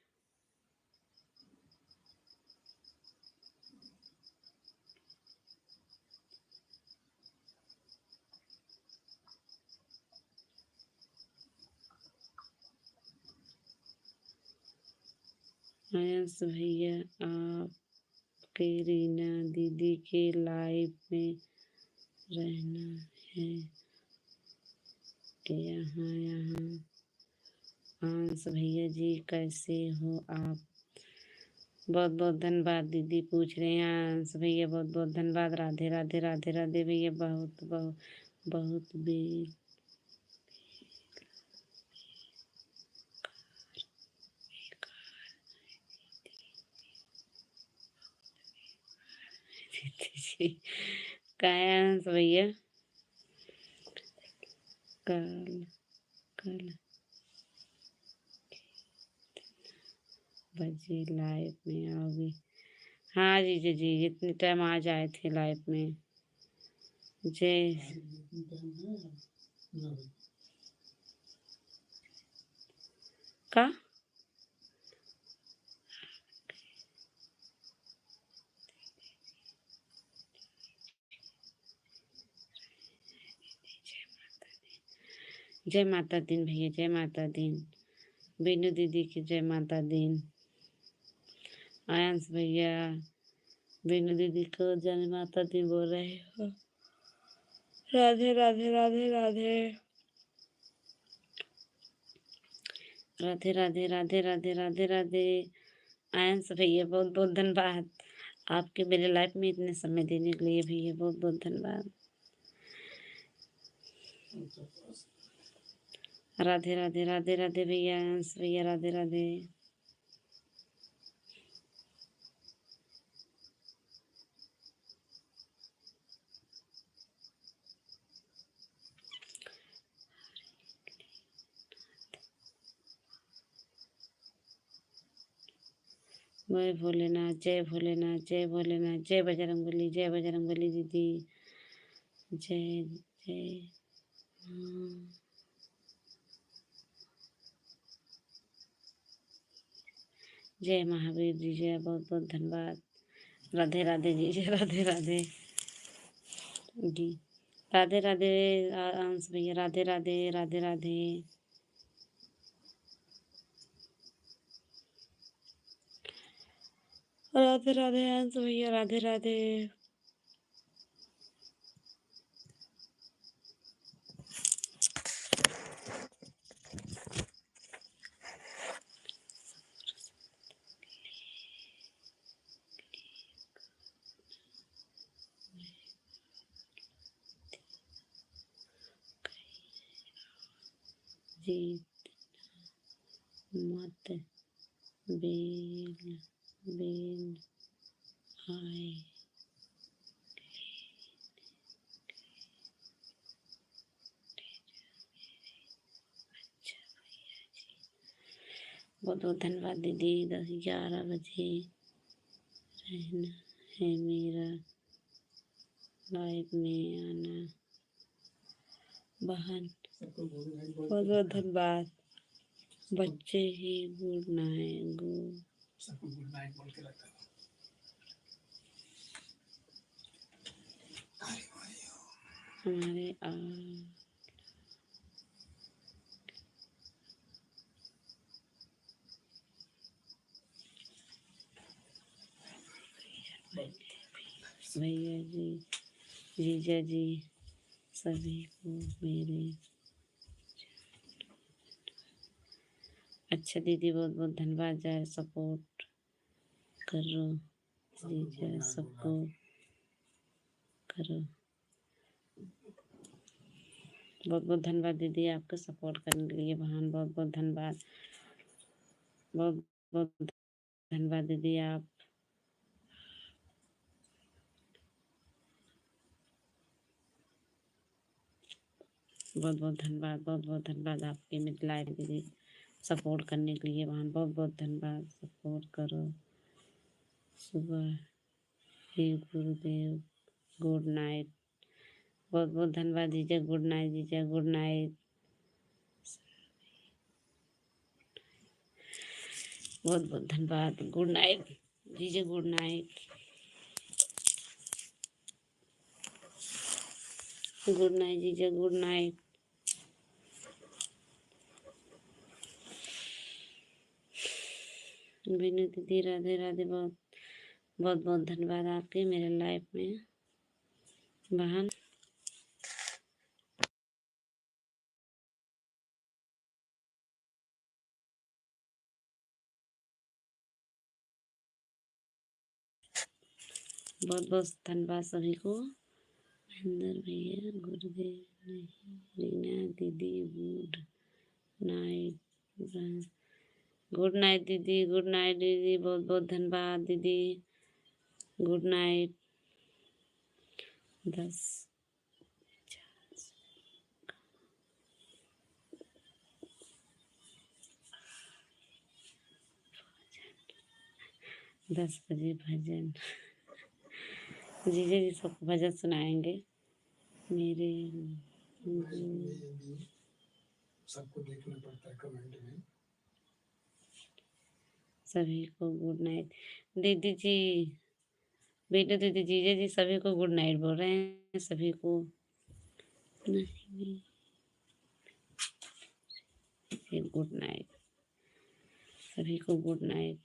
आयंस भैया आपके रीना दीदी के लाइव में रहना है यहाँ यहाँ। आंस भैया जी कैसे हो आप? बहुत बहुत धन्यवाद दीदी पूछ रहे हैं। आंस भैया बहुत बहुत धन्यवाद। राधे राधे, राधे राधे भैया। बहुत बहुत बहुत भी क्या है आंस भैया? कल कल बजे लाइव में आओगी? हाँ जी जी जी, जितने टाइम आज आए थे लाइव में। जय का जय माता दीन भैया, जय माता दीन। बीनू दीदी की जय माता दीन। आयांश भैया बीनू दीदी को जय माता दी बोल रहे हो। राधे राधे, राधे राधे, राधे राधे, राधे राधे, राधे राधे। आयांश भैया बहुत बहुत धन्यवाद आपके मेरे लाइफ में इतने समय देने के लिए भैया, बहुत बहुत धन्यवाद। राधे राधे, राधे राधे भैया, आयांश भैया राधे राधे। जय भोलेनाथ, जय भोलेनाथ, जय भोलेनाथ, जय बजरंगबली, जय बजरंगबली दीदी। जय जय जय महावीर जी, जय बहुत बहुत धन्यवाद। राधे राधे जी, जय राधे राधे जी, राधे राधे। आंस भैया राधे राधे, राधे राधे। राधे राधे आंस भैया, राधे राधे। जीत मत बेल बेल आए। बहुत बहुत धन्यवाद दीदी। 10-11 बजे रहना है मेरा लाइव में आना बहन। बहुत बहुत धन्यवाद। बच्चे ही गुड नाइट सबको गुड नाइट बोल के रखा। हमारे भैया जी, जीजा जी, सभी को मेरे। अच्छा दीदी बहुत बहुत धन्यवाद। जाए सपोर्ट करो जीजा सबको। करो। बहुत बहुत धन्यवाद दीदी आपका सपोर्ट करने के लिए बहन, बहुत बहुत धन्यवाद, बहुत बहुत धन्यवाद दीदी आप। बहुत बहुत धन्यवाद, बहुत बहुत धन्यवाद आपके मेरी लाइव दीदी सपोर्ट करने के लिए बहन, बहुत बहुत धन्यवाद। सपोर्ट करो। सुबह ही गुरुदेव, गुड नाइट। बहुत बहुत धन्यवाद जीजा, गुड नाइट जीजा, गुड नाइट। बहुत बहुत धन्यवाद, गुड नाइट जीजा, गुड नाइट, गुड नाइट जीजा, गुड नाइट। बिनु दीदी राधे राधे, बहुत बहुत बहुत धन्यवाद आपके मेरे लाइफ में बहन। बहुत बहुत धन्यवाद सभी को। महेंद्र भैया, गुरुदेव नहीं, रीना दीदी गुड नाइट, गुड नाइट दीदी, गुड नाइट दीदी, बहुत बहुत धन्यवाद दीदी, गुड नाइट। 10 बजे भजन जीजा जी सबको भजन सुनाएंगे मेरे। सबको देखना पड़ता है कमेंट में। सभी को गुड नाइट दीदी जी, बेटा दीदी, जीजा जी सभी को गुड नाइट बोल रहे हैं सभी को। नहीं, गुड नाइट सभी को, गुड नाइट।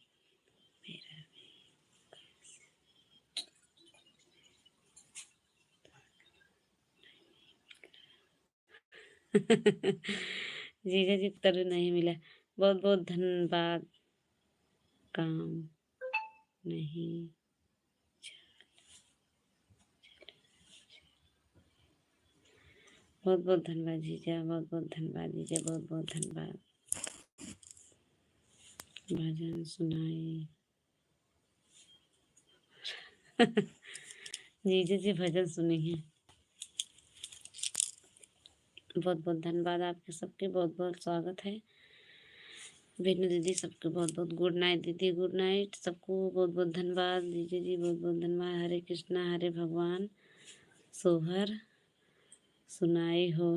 जीजा जी उत्तर नहीं मिला, बहुत बहुत धन्यवाद। काम नहीं, बहुत बहुत धन्यवाद जीजा, बहुत बहुत धन्यवाद जीजा, बहुत बहुत धन्यवाद। भजन सुनाई जीजा जी भजन सुनी है। बहुत बहुत धन्यवाद आपके सबके, बहुत बहुत स्वागत है। बेनू दीदी सबके बहुत बहुत गुड नाइट दीदी, गुड नाइट सबको, बहुत बहुत धन्यवाद जीजा जी, बहुत बहुत धन्यवाद। हरे कृष्णा हरे भगवान, सोहर सुनाई हो।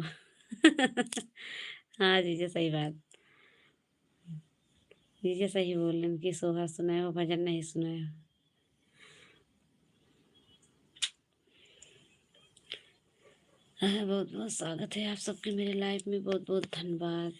हाँ जीजा सही बात, जीजा सही बोल रहे हैं कि सोहर सुनाए हो, भजन नहीं सुनाए हो। बहुत बहुत स्वागत है आप सबके मेरे लाइफ में, बहुत बहुत धन्यवाद।